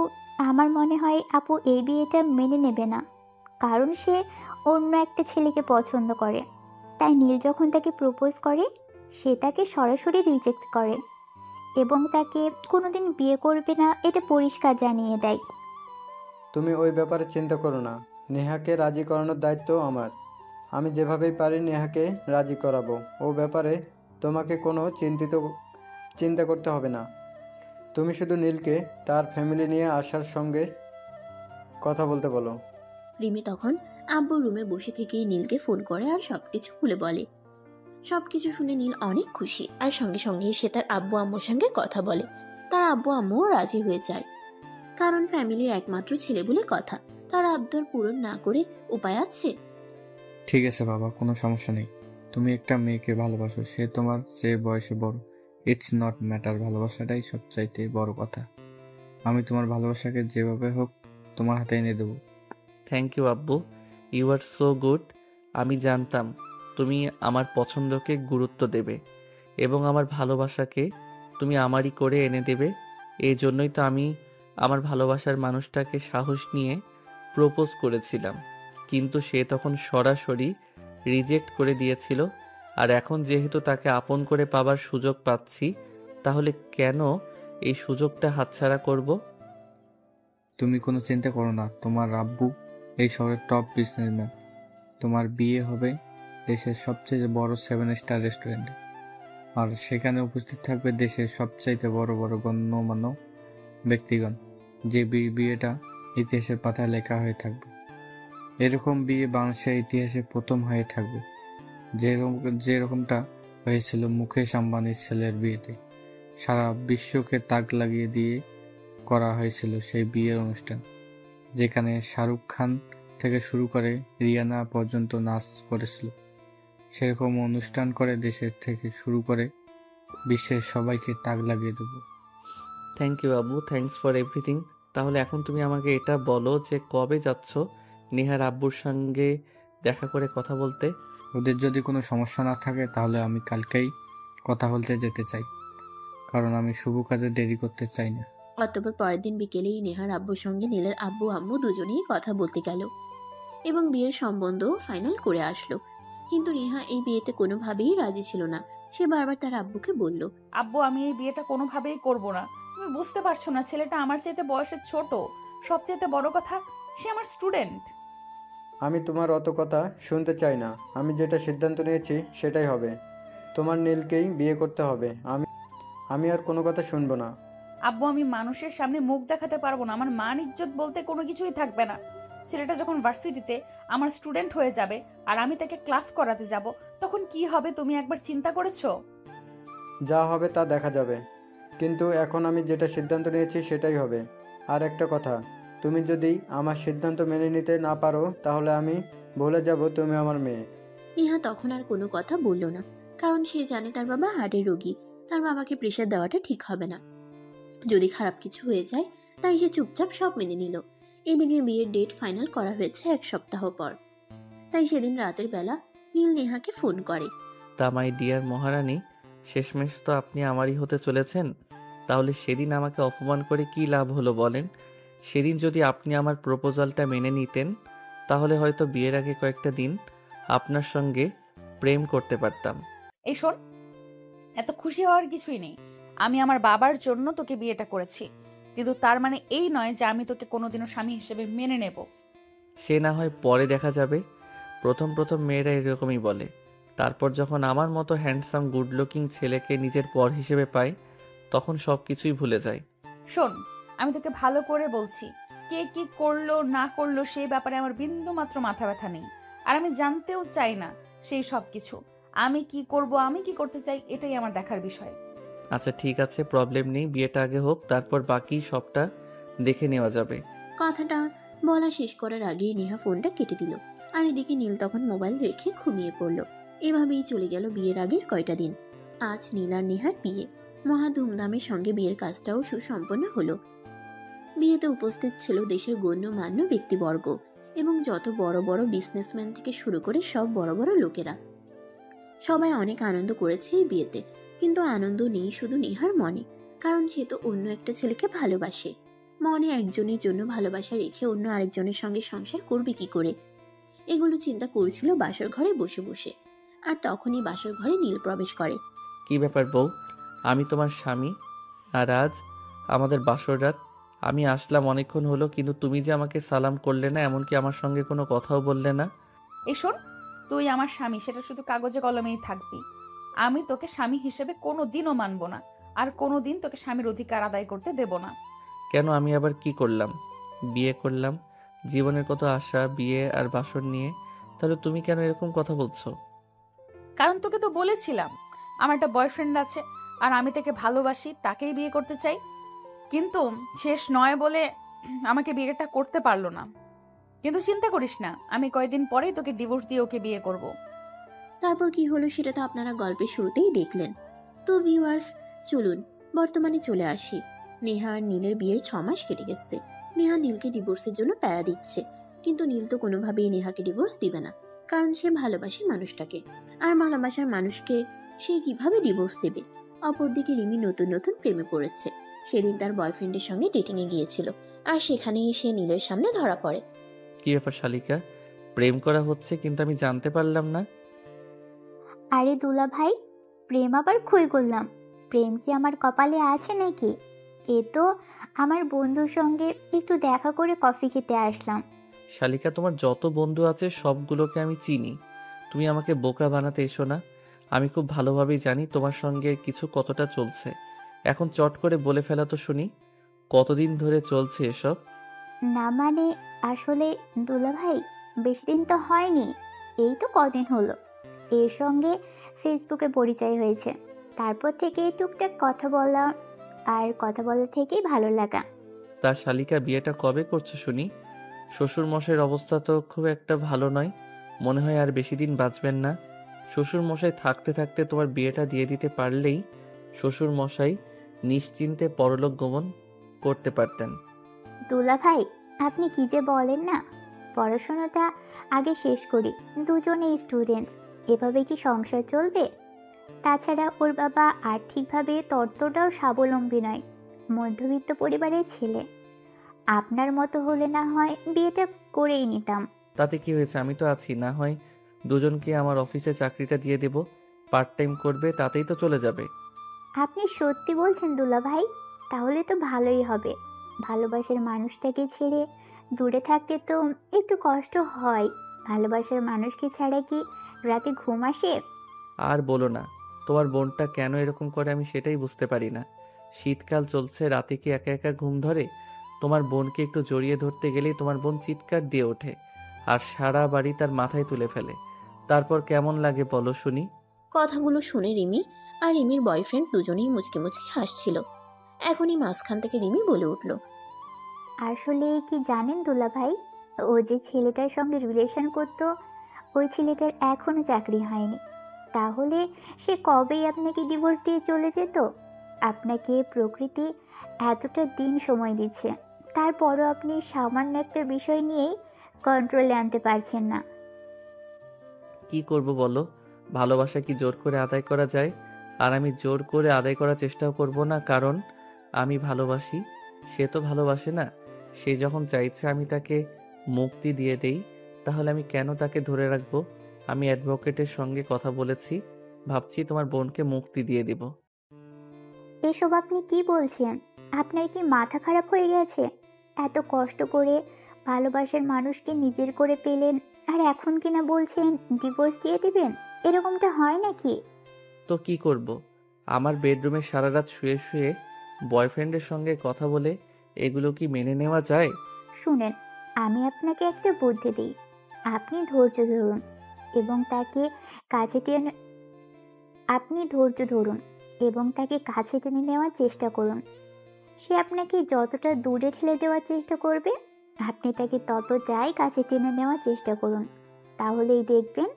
আমার মনে হয় আপু এই বিয়েটা মেনে নেবে না, কারণ সে অন্য একটা ছেলেকে পছন্দ করে। তাই নীল যখন তাকে প্রপোজ করে সে তাকে সরাসরি রিজেক্ট করে এবং তাকে কোনোদিন বিয়ে করবে না এটা পরিষ্কার জানিয়ে দেয়। তুমি ওই ব্যাপারে চিন্তা করো না, নেহাকে রাজি করানোর দায়িত্ব আমার। আমি যেভাবেই পারি নেহাকে রাজি করাবো। ও ব্যাপারে তোমাকে কোনো চিন্তা করতে হবে না। তুমি শুধু নীলকে তার ফ্যামিলি নিয়ে আসার সঙ্গে কথা বলতে বলো। রিমি তখন আব্বুর রুমে বসে থেকেই নীলকে ফোন করে আর সবকিছু খুলে বলে। সবকিছু শুনে নীল অনেক খুশি আর সঙ্গে সঙ্গে সে তার আব্বু আম্মুর সঙ্গে কথা বলে। তার আব্বু আম্মুও রাজি হয়ে যায়, কারণ ফ্যামিলির একমাত্র ছেলে বলে কথা। তার আবদার পূরণ না করে উপায় আছে? ঠিক আছে বাবা, কোনো সমস্যা নেই। তুমি একটা মেয়েকে ভালোবাসো, সে তোমার চেয়ে বয়সে বড়। ইটস নট ম্যাটার, ভালোবাসাটাই সবচাইতে বড় কথা। আমি তোমার ভালোবাসাকে যেভাবে হোক তোমার হাতে এনে দেবো। থ্যাংক ইউ আব্বু, ইউ আর সো গুড। আমি জানতাম তুমি আমার পছন্দকে গুরুত্ব দেবে এবং আমার ভালোবাসাকে তুমি আমারই করে এনে দেবে। এই জন্যই তো আমি আমার ভালোবাসার মানুষটাকে সাহস নিয়ে প্রপোজ করেছিলাম, কিন্তু সে তখন সরাসরি রিজেক্ট করে দিয়েছিল। আর এখন যেহেতু তাকে আপন করে পাবার সুযোগ পাচ্ছি, তাহলে কেন এই সুযোগটা হাতছাড়া করব? তুমি কোনো চিন্তা করো না, তোমার আব্বু এই শহরের টপ বিজনেসম্যান। তোমার বিয়ে হবে দেশের সবচেয়ে বড় 7 স্টার রেস্টুরেন্টে, আর সেখানে উপস্থিত থাকবে দেশের সবচাইতে বড় বড় গণ্যমান্য ব্যক্তিগণ। যে বিয়েটা ইতিহাসের পাতায় লেখা হয়ে থাকবে। এরকম বিয়ে বাংলাদেশের ইতিহাসে প্রথম হয়ে থাকবে, যেরকমটা হয়েছিল মুকেশ আম্বানির ছেলের বিয়েতে। সারা বিশ্বকে তাক লাগিয়ে দিয়ে করা হয়েছিল সেই বিয়ের অনুষ্ঠান, যেখানে শাহরুখ খান থেকে শুরু করে রিয়ানা পর্যন্ত নাচ করেছিল। সেরকম অনুষ্ঠান করে দেশের থেকে শুরু করে বিশ্বের সবাইকে তাক লাগিয়ে দেব। থ্যাংক ইউ আব্বু, থ্যাঙ্কস ফর এভরিথিং। তাহলে এখন তুমি আমাকে এটা বলো যে কবে যাচ্ছ নেহার আব্বুর সঙ্গে দেখা করে কথা বলতে? ওদের যদি কোনো সমস্যা না থাকে তাহলে আমি কালকেই কথা বলতে যেতে চাই, কারণ আমি শুভ কাজে দেরি করতে চাই না। অতঃপর পরের দিন বিকেলেই নেহার আব্বুর সঙ্গে নীলের আব্বু আম্মু দুজনেই কথা বলতে গেল এবং বিয়ের সম্বন্ধও ফাইনাল করে আসলো। কিন্তু নেহা এই বিয়েতে কোনোভাবেই রাজি ছিল না। সে বারবার তার আব্বুকে বলল, আব্বু, আমি এই বিয়েটা কোনোভাবেই করব না। তুমি বুঝতে পারছো না, ছেলেটা আমার চাইতে বয়সে ছোট। সবচাইতে বড় কথা, সে আমার স্টুডেন্ট। আমি তোমার অত কথা শুনতে চাই না। আমি যেটা সিদ্ধান্ত নিয়েছি সেটাই হবে। তোমার নীলকেই বিয়ে করতে হবে। আমি আর কোনো কথা শুনবো না। আব্বু, আমি মানুষের সামনে মুখ দেখাতে পারবো না। আমার মান ইজ্জত বলতে কোনো কিছুই থাকবে না। ছেলেটা যখন ভার্সিটিতে আমার স্টুডেন্ট হয়ে যাবে আর আমি তাকে ক্লাস করাতে যাব, তখন কি হবে তুমি একবার চিন্তা করেছো? যা হবে তা দেখা যাবে, কিন্তু এখন আমি যেটা সিদ্ধান্ত নিয়েছি সেটাই হবে। আর একটা কথা, তুমি যদি আমার সিদ্ধান্ত মেনে নিতে না পারো তাহলে আমি বলে যাব তুমি আমার মেয়ে। নেহা তখন আর কোনো কথা বলল না, কারণ সে জানে তার বাবা হার্টের রোগী। তার বাবাকে প্রেশার দেওয়াটা ঠিক হবে না, যদি খারাপ কিছু হয়ে যায়। তাই সে চুপচাপ সব মেনে নিল। এদিকে বিয়ের ডেট ফাইনাল করা হয়েছে 1 সপ্তাহ পর। তাই সেদিন রাতের বেলা নীল নেহাকে ফোন করে। তা মাই ডিয়ার মহারানী, শেষমেশ তো আপনি আমারই হতে চলেছেন। তাহলে সেদিন আমাকে অপমান করে কি লাভ হলো বলেন? সেদিন যদি আপনি আমার প্রপোজালটা মেনে নিতেন, তাহলে হয়তো বিয়ের আগে কয়েকটা দিন আপনার সঙ্গে প্রেম করতে পারতাম। এই শোন, এত খুশি হওয়ার কিছুই নেই। আমি আমার বাবার জন্য তোকে বিয়েটা করেছি, কিন্তু তার মানে এই নয় যে আমি তোকে কোনোদিনও স্বামী হিসেবে মেনে নেব। সে না হয় পরে দেখা যাবে। প্রথম প্রথম মেয়েরা এরকমই বলে, তারপর যখন আমার মতো হ্যান্ডসাম গুড লুকিং ছেলেকে নিজের পর হিসেবে পায়, তখন সব কিছুই ভুলে যায়। শোন, আমি তোকে ভালো করে বলছি, কে কি করলো না করলো সেই ব্যাপারে আমার বিন্দু মাত্র মাথা ব্যথা নেই। আর আমি জানতেও চাই না সেই সব কিছু। আমি কি করব, আমি কি করতে চাই, এটাই আমার দেখার বিষয়। আচ্ছা ঠিক আছে, প্রবলেম নেই, বিয়েটা আগে হোক, তারপর বাকি সবটা দেখে নেওয়া যাবে। কথাটা বলা শেষ করার আগেই নেহা ফোনটা কেটে দিল। আর এদিকে নীল তখন মোবাইল রেখে ঘুমিয়ে পড়ল। এভাবেই চলে গেল বিয়ের আগের কয়টা দিন। আজ নীল আর নেহার বিয়ে। মহা ধুমধামের সঙ্গে বিয়ের কাজটাও সুসম্পন্ন হলো। বিয়েতে উপস্থিত ছিল দেশের গণ্যমান্য ব্যক্তিবর্গ এবং যত বড় বড় বিজনেসম্যান থেকে শুরু করে সব বড় বড় লোকেরা। সবাই অনেক আনন্দ করেছে এই বিয়েতে, কিন্তু আনন্দ নেই শুধু নেহার মনে, কারণ সে তো অন্য একটা ছেলেকে ভালোবাসে। মনে একজনের জন্য ভালোবাসা রেখে অন্য আরেকজনের সঙ্গে সংসার করবে কি করে, এগুলো চিন্তা করছিল বাসর ঘরে বসে বসে। আর তখনই বাসর ঘরে নীল প্রবেশ করে। কি ব্যাপার বউ, আমি তোমার স্বামী, আর আজ আমাদের বাসর রাত। আমি আসলাম অনেকক্ষণ হলো, কিন্তু তুমি যে আমাকে সালাম করলে না, এমনকি আমার সঙ্গে কোনো কথাও বললে না। এই শোন, তুই আমার স্বামী সেটা শুধু কাগজে কলমেই থাকবি। আমি তোকে স্বামী হিসেবে কোনো দিনও মানব না, আর কোনো দিন তোকে স্বামীর অধিকার আদায় করতে দেব না। কেন, আমি আবার কি করলাম? বিয়ে করলাম, জীবনের কত আশা, বিয়ে আর বাসর নিয়ে, তাহলে তুমি কেন এরকম কথা বলছো? কারণ তোকে তো বলেছিলাম আমার একটা বয়ফ্রেন্ড আছে, আর আমি তাকে ভালোবাসি, তাকেই বিয়ে করতে চাই। কিন্তু শেষ নয় বলে আমাকে বিয়েটা করতে পারলো না। কিন্তু চিন্তা করিস না, আমি কয়েকদিন পরেই তোকে ডিভোর্স দিয়ে ওকে বিয়ে করব। তারপর কি হলো সেটা তো আপনারা গল্পের শুরুতেই দেখলেন। তো ভিউয়ার্স, চলুন বর্তমানে চলে আসি। নেহা আর নীলের বিয়ের 6 মাস কেটে গেছে। নেহা নীলকে ডিভোর্সের জন্য প্যারা দিচ্ছে, কিন্তু নীল তো কোনোভাবেই নেহাকে ডিভোর্স দিবে না, কারণ সে ভালোবাসে মানুষটাকে। আর ভালোবাসার মানুষকে সে কিভাবে ডিভোর্স দেবে? অপরদিকে রিমি নতুন নতুন প্রেমে পড়েছে। সেদিন তার বয়ফ্রেন্ডের সঙ্গে ডেটিংয়ে গিয়েছিল, আর সেখানেই সে নীলের সামনে ধরা পড়ে। কি ব্যাপার শালিকা, প্রেম করা হচ্ছে কিন্তু আমি জানতে পারলাম না। আরে দুলা ভাই, প্রেম আবার খুই করলাম? প্রেম কি আমার কপালে আছে নাকি? এ তো আমার বন্ধুর সঙ্গে একটু দেখা করে কফি খেতে আসলাম। শালিকা, তোমার যত বন্ধু আছে সবগুলোকে আমি চিনি, তুমি আমাকে বোকা বানাতে এসো না। আমি খুব ভালোভাবেই জানি তোমার সঙ্গে কিছু কতটা চলছে। এখন চট করে বলে ফেলা তো শুনি, কতদিন ধরে চলছে এসব? না মানে, আসলে দুলা ভাই, বেশি দিন তো হয়নি, এই তো কদিন হলো। এর সঙ্গে ফেসবুকে পরিচয় হয়েছে, তারপর থেকে টুকটাক কথা বলা, আর কথা বলা থেকেই ভালো লাগা। তা শালিকা, বিয়েটা কবে করছো শুনি? শ্বশুর মশাইয়ের অবস্থা তো খুব একটা ভালো নয়, মনে হয় আর বেশি দিন বাঁচবেন না। শ্বশুর মশাই থাকতে থাকতে তোমার বিয়েটা দিয়ে দিতে পারলেই শ্বশুর মশাই নিশ্চিন্তে পরলোক গমন করতে পারতেন। দুলা ভাই, আপনি কি যে বলেন না, পড়াশোনাটা আগে শেষ করি, দুজনেই স্টুডেন্ট, এভাবে কি সংসার চলবে? তাছাড়া ওর বাবা আর্থিকভাবে ততটাও স্বাবলম্বী নয়, মধ্যবিত্ত পরিবারের ছেলে। আপনার মতো হলে না হয় বিয়েটা করেই নিতাম। তাতে কি হয়েছে, আমি তো আছি, না হয় দুজনকে আমার অফিসে চাকরিটা দিয়ে দেব, পার্ট টাইম করবে, তাতেই তো চলে যাবে। আপনি সত্যি বলছেন দুলা ভাই? তাহলে তো ভালোই হবে। ভালোবাসার মানুষটাকে ছেড়ে দূরে থাকতে তো একটু কষ্ট হয়। ভালোবাসার মানুষকে ছাড়া কি রাতে ঘুম আসে? আর বলো না, তোমার বোনটা কেন এরকম করে আমি সেটাই বুঝতে পারি না। শীতকাল চলছে, রাতে কি একা একা ঘুম ধরে? তোমার বোনকে একটু জড়িয়ে ধরতে গেলেই তোমার বোন চিৎকার দিয়ে ওঠে, আর সারা বাড়ি তার মাথায় তুলে ফেলে। তারপর কেমন লাগে বলো শুনি? কথাগুলো শুনে রিমি আর রিমির বয়ফ্রেন্ড দুজনেই মুচকি মুচকি হাসছিল। এখনই মাঝখান থেকে রিমি বলে উঠল, আসলে কি জানেন দুলা ভাই, ও যে ছেলেটার সঙ্গে রিলেশন করতো, ওই ছেলেটার এখনো চাকরি হয়নি। তাহলে সে কবেই আপনাকে ডিভোর্স দিয়ে চলে যেত। আপনাকে প্রকৃতি এতটা দিন সময় দিচ্ছে, তারপরও আপনি সামান্য একটা বিষয় নিয়েই কন্ট্রোলে আনতে পারছেন না। কি করব বলো? ভালোবাসা কি জোর করে আদায় করা যায়? আর আমি জোর করে আদায় করার চেষ্টাও করব না, কারণ আমি ভালোবাসি, সে তো ভালোবাসে না। সে যখন চাইছে আমি তাকে মুক্তি দিয়ে দেই, তাহলে আমি কেন তাকে ধরে রাখবো? আমি অ্যাডভোকেটের সঙ্গে কথা বলেছি, ভাবছি তোমার বোনকে মুক্তি দিয়ে দিব। এসব আপনি কি বলছেন? আপনার কি মাথা খারাপ হয়ে গেছে? এত কষ্ট করে ভালোবাসার মানুষকে নিজের করে পেলেন, আর এখন কিনা বলছেন ডিভোর্স দিয়ে দিবেন? এরকমটা হয় নাকি? তো কি করব? আমার বেডরুমে সারা রাত শুয়ে শুয়ে বয়ফ্রেন্ডের সঙ্গে কথা বলে এগুলো কি মেনে নেওয়া যায়? শুনেন, আমি আপনাকে একটা বুদ্ধি দিই। আপনি ধৈর্য ধরুন এবং তাকে কাছে টেনে আপনি ধৈর্য ধরুন এবং তাকে কাছে টেনে নেওয়ার চেষ্টা করুন। সে আপনাকে যতটা দূরে ঠেলে দেওয়ার চেষ্টা করবে, আপনি তাকে ততটাই কাছে টেনে নেওয়ার চেষ্টা করুন। তাহলেই দেখবেন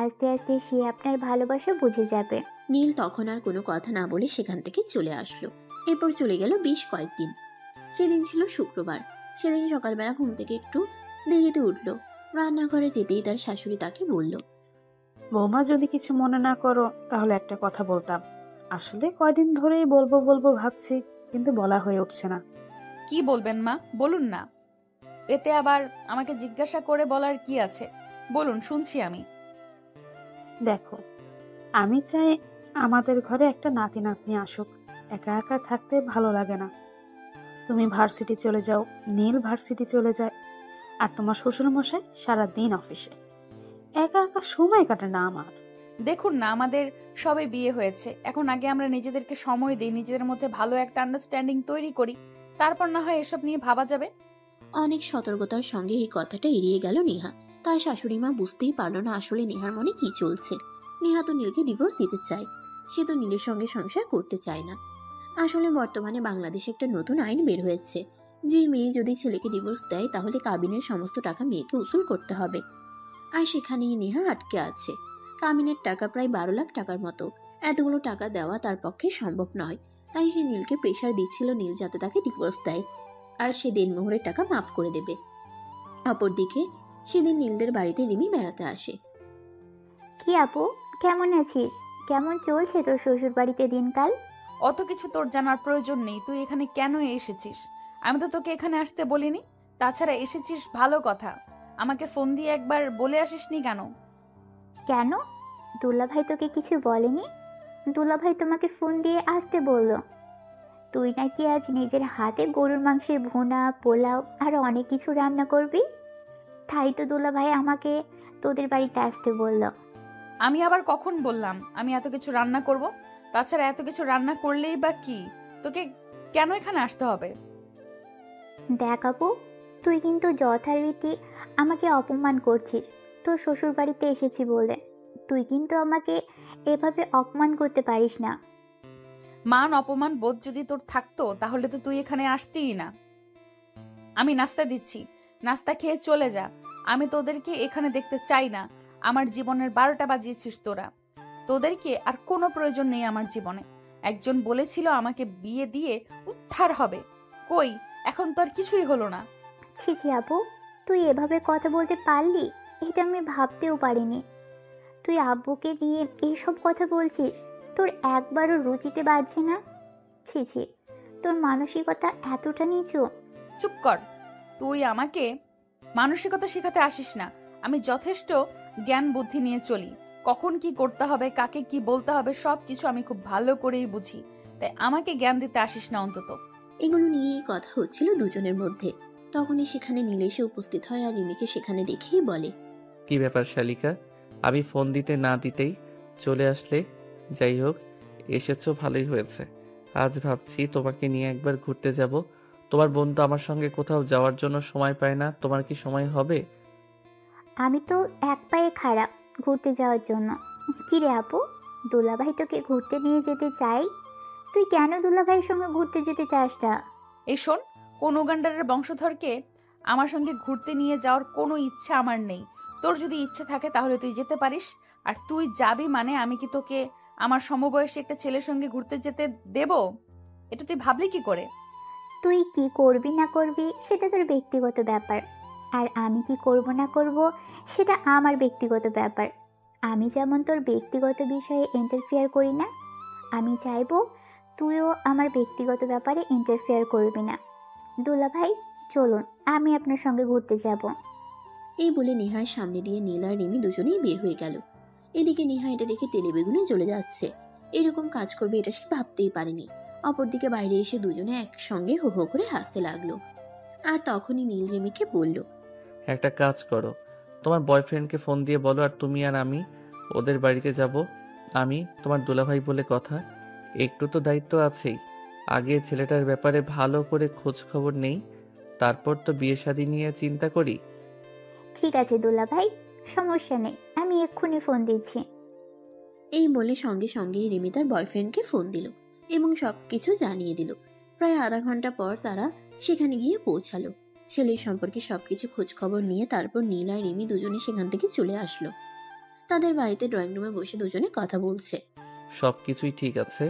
আস্তে আস্তে সে আপনার ভালোবাসা বুঝে যাবে। নীল তখন আর কোনো কথা না বলে সেখান থেকে চলে আসলো। এরপর চলে গেল বেশ কয়েকদিন। সেদিন ছিল শুক্রবার। সেদিন সকালবেলা ঘুম থেকে একটু দেরিতে উঠল। রান্নাঘরে যেতেই তার শাশুড়ি তাকে বলল, বৌমা, যদি কিছু মনে না করো তাহলে একটা কথা বলতাম। আসলে কয়দিন ধরেই বলবো বলবো ভাবছি, কিন্তু বলা হয়ে উঠছে না। কি বলবেন মা, বলুন না। এতে আবার আমাকে জিজ্ঞাসা করে বলার কি আছে? বলুন, শুনছি আমি। দেখো, আমি চাই আমাদের ঘরে একটা নাতি নাতনি আসুক। একা একা থাকতে ভালো লাগে না। তুমি ভার্সিটি চলে যাও, নীল ভার্সিটি চলে যায়, আর তোমার শ্বশুরমশাই সারাদিন অফিসে। একা একা সময় কাটে না আমার। দেখুন না, আমাদের সবে বিয়ে হয়েছে। এখন আগে আমরা নিজেদেরকে সময় দিই, নিজেদের মধ্যে ভালো একটা আন্ডারস্ট্যান্ডিং তৈরি করি, তারপর না হয় এসব নিয়ে ভাবা যাবে। অনেক সতর্কতার সঙ্গে এই কথাটা এড়িয়ে গেল নেহা। তার শাশুড়ি মা বুঝতেই পারল না আসলে নেহার মনে কি চলছে। নেহা তো নীলকে ডিভোর্স দিতে চায়, সে তো নীলের সঙ্গে সংসার করতে চায় না। আসলে বর্তমানে বাংলাদেশে একটা নতুন আইন বের হয়েছে, যে মেয়ে যদি ছেলেকে ডিভোর্স দেয় তাহলে কাবিনের সমস্ত টাকা মেয়েকে উসুল করতে হবে। আর সেখানেই নেহা আটকে আছে। কাবিনের টাকা প্রায় 12 লাখ টাকার মতো। এতগুলো টাকা দেওয়া তার পক্ষে সম্ভব নয়। তাই সে নীলকে প্রেশার দিচ্ছিল নীল যাতে তাকে ডিভোর্স দেয়, আর সে দেনমোহরের টাকা মাফ করে দেবে। অপরদিকে সেদিন নীলদের বাড়িতে রিমি বেড়াতে আসে। কি আপু, কেমন আছিস? কেমন চলছে তোর শ্বশুর বাড়িতে দিনকাল? অত কিছু তোর জানার প্রয়োজন নেই। তুই এখানে কেন এসেছিস? আমি তো তোকে এখানে আসতে বলিনি। তাছাড়া এসেছিস ভালো কথা, আমাকে ফোন দিয়ে একবার বলে আসিসনি কেন? কেন? দুলাভাই তোকে কিছু বলেনি? দুলাভাই তোমাকে ফোন দিয়ে আসতে বলল। তুই নাকি আজ নিজের হাতে গরুর মাংসের ভুনা, পোলাও আর অনেক কিছু রান্না করবি। তাই তো দুলাভাই আমাকে তোদের বাড়িতে আসতে বলল। আমি আবার কখন বললাম আমি এত কিছু রান্না করব? তাছাড়া এত কিছু রান্না করলেই বা কি, তোকে কেন এখানে আসতে হবে? দেখ আপু, তুই কিন্তু যথারীতি আমাকে অপমান করছিস তোর শ্বশুর বাড়িতে এসেছি বলে। তুই কিন্তু আমাকে এভাবে অপমান করতে পারিস না। মান অপমান বোধ যদি তোর থাকতো তাহলে তো তুই এখানে আসতিই না। আমি নাস্তা দিচ্ছি, নাস্তা খেয়ে চলে যা। আমি তোদেরকে এখানে দেখতে চাই না। আমার জীবনের 12টা বাজিয়েছিস তোরা। তোদেরকে আর কোনো প্রয়োজন নেই আমার জীবনে। একজন বলেছিল আমাকে বিয়ে দিয়ে উদ্ধার হবে, কই এখন তো আর কিছুই হলো না। ছি ছি আপু, তুই এভাবে কথা বলতে পারলি? এটা আমি ভাবতেও পারিনি। তুই আব্বুকে নিয়ে এইসব কথা বলছিস? তোর একবারও রুচিতে বাজছে না? ছি ছি, তোর মানসিকতা এতটা নিচু? চুপ কর। তুই আমাকে মানসিকতা শেখাতে আসিস না। আমি যথেষ্ট জ্ঞান বুদ্ধি নিয়ে চলি। কখন কি করতে হবে, কাকে কি বলতে হবে, সব কিছু আমি খুব ভালো করেই বুঝি। তাই আমাকে জ্ঞান দিতে আসিস না অন্তত। এগুলো নিয়েই কথা হচ্ছিল দুজনের মধ্যে। তখনই সেখানে নীল এসে উপস্থিত হয় আর রিমিকে সেখানে দেখেই বলে, কি ব্যাপার শালিকা, আমি ফোন দিতে না দিতেই চলে আসলে? যাই হোক, এসেছো ভালোই হয়েছে। আজ ভাবছি তোমাকে নিয়ে একবার ঘুরতে যাব। তোমার বোন তো আমার সঙ্গে কোথাও যাওয়ার জন্য সময় পায় না, তোমার কি সময় হবে? আমি তো এক পায়ে খারাপ ঘুরতে যাওয়ার জন্য। কি রে আপু, দুলাভাই তোকে ঘুরতে নিয়ে যেতে চাই, তুই কেন দুলাভাইয়ের সঙ্গে ঘুরতে যেতে চাস না? এই শোন, কোন উগান্ডারের বংশধরকে আমার সঙ্গে ঘুরতে নিয়ে যাওয়ার কোনো ইচ্ছা আমার নেই। তোর যদি ইচ্ছে থাকে তাহলে তুই যেতে পারিস। আর তুই যাবি মানে আমি কি তোকে আমার সমবয়সী একটা ছেলের সঙ্গে ঘুরতে যেতে দেব? এটা তুই ভাবলি কি করে? তুই কি করবি না করবি সেটা তোর ব্যক্তিগত ব্যাপার, আর আমি কি করব না করব সেটা আমার ব্যক্তিগত ব্যাপার। আমি যেমন তোর ব্যক্তিগত বিষয়ে ইন্টারফেয়ার করি না, আমি চাইবো তুইও আমার ব্যক্তিগত ব্যাপারে ইন্টারফেয়ার করবি না। দুলাভাই চলুন, আমি আপনার সঙ্গে ঘুরতে যাব। এই বলে নেহার সামনে দিয়ে নীল আর রিমি দুজনেই বের হয়ে গেল। এদিকে নেহা এটা দেখে তেলে বেগুনে চলে যাচ্ছে। এরকম কাজ করবে এটা সে ভাবতেই পারেনি। অপরদিকে বাইরে এসে দুজনে একসঙ্গে হো হো করে হাসতে লাগলো। আর তখনই নীল রিমিকে বলল, একটা কাজ করো, তোমার বয়ফ্রেন্ডকে ফোন দিয়ে বলো আর তুমি আর আমি ওদের বাড়িতে যাব। আমি তোমার দুলাভাই বলে কথা, একটু তো দায়িত্ব আছেই। আগে ছেলেটার ব্যাপারে ভালো করে খোঁজ খবর নেই, তারপর তো বিয়ে শাদী নিয়ে চিন্তা করি। ঠিক আছে দুলাভাই, সমস্যা নেই, আমি এক্ষুনি ফোন দিচ্ছি। এই বলে সঙ্গে সঙ্গেই রিমি তার বয়ফ্রেন্ডকে ফোন দিল এবং সবকিছু জানিয়ে দিল। প্রায় আধা ঘন্টা পর তারা সেখানে গিয়ে পৌঁছালো। ছেলের সম্পর্কে সবকিছু খোঁজ খবর নিয়ে তারপর নীল আর রিমি দুজনে সেখান থেকে চলে আসলো। তাদের বাড়িতে ড্রয়িং রুমে বসে দুজনে কথা বলছে। সব কিছুই ঠিক আছে,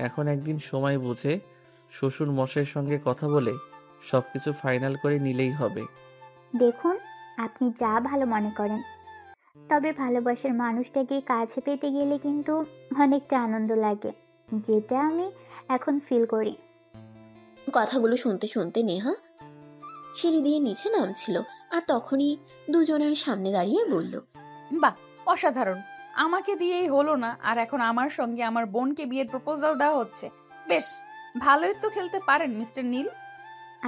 এখন একদিন সময় বুঝে শ্বশুর মশাইয়ের সঙ্গে কথা বলে সব কিছু ফাইনাল করে নিলেই হবে। দেখুন, আপনি যা ভালো মনে করেন, তবে ভালোবাসার মানুষটাকে কাছে পেতে গেলে কিন্তু অনেকটা আনন্দ লাগে, যেটা আমি এখন ফিল করি। কথাগুলো শুনতে শুনতে নেহা সিঁড়ি দিয়ে নিচে নামছিল আর তখনই দুজনের সামনে দাঁড়িয়ে বলল, বাহ, অসাধারণ। আমাকে দিয়েই হলো না, আর এখন আমার সঙ্গে আমার বোনকে বিয়ের প্রপোজাল দেওয়া হচ্ছে। বেশ ভালোই তো খেলতে পারেন মিস্টার নীল।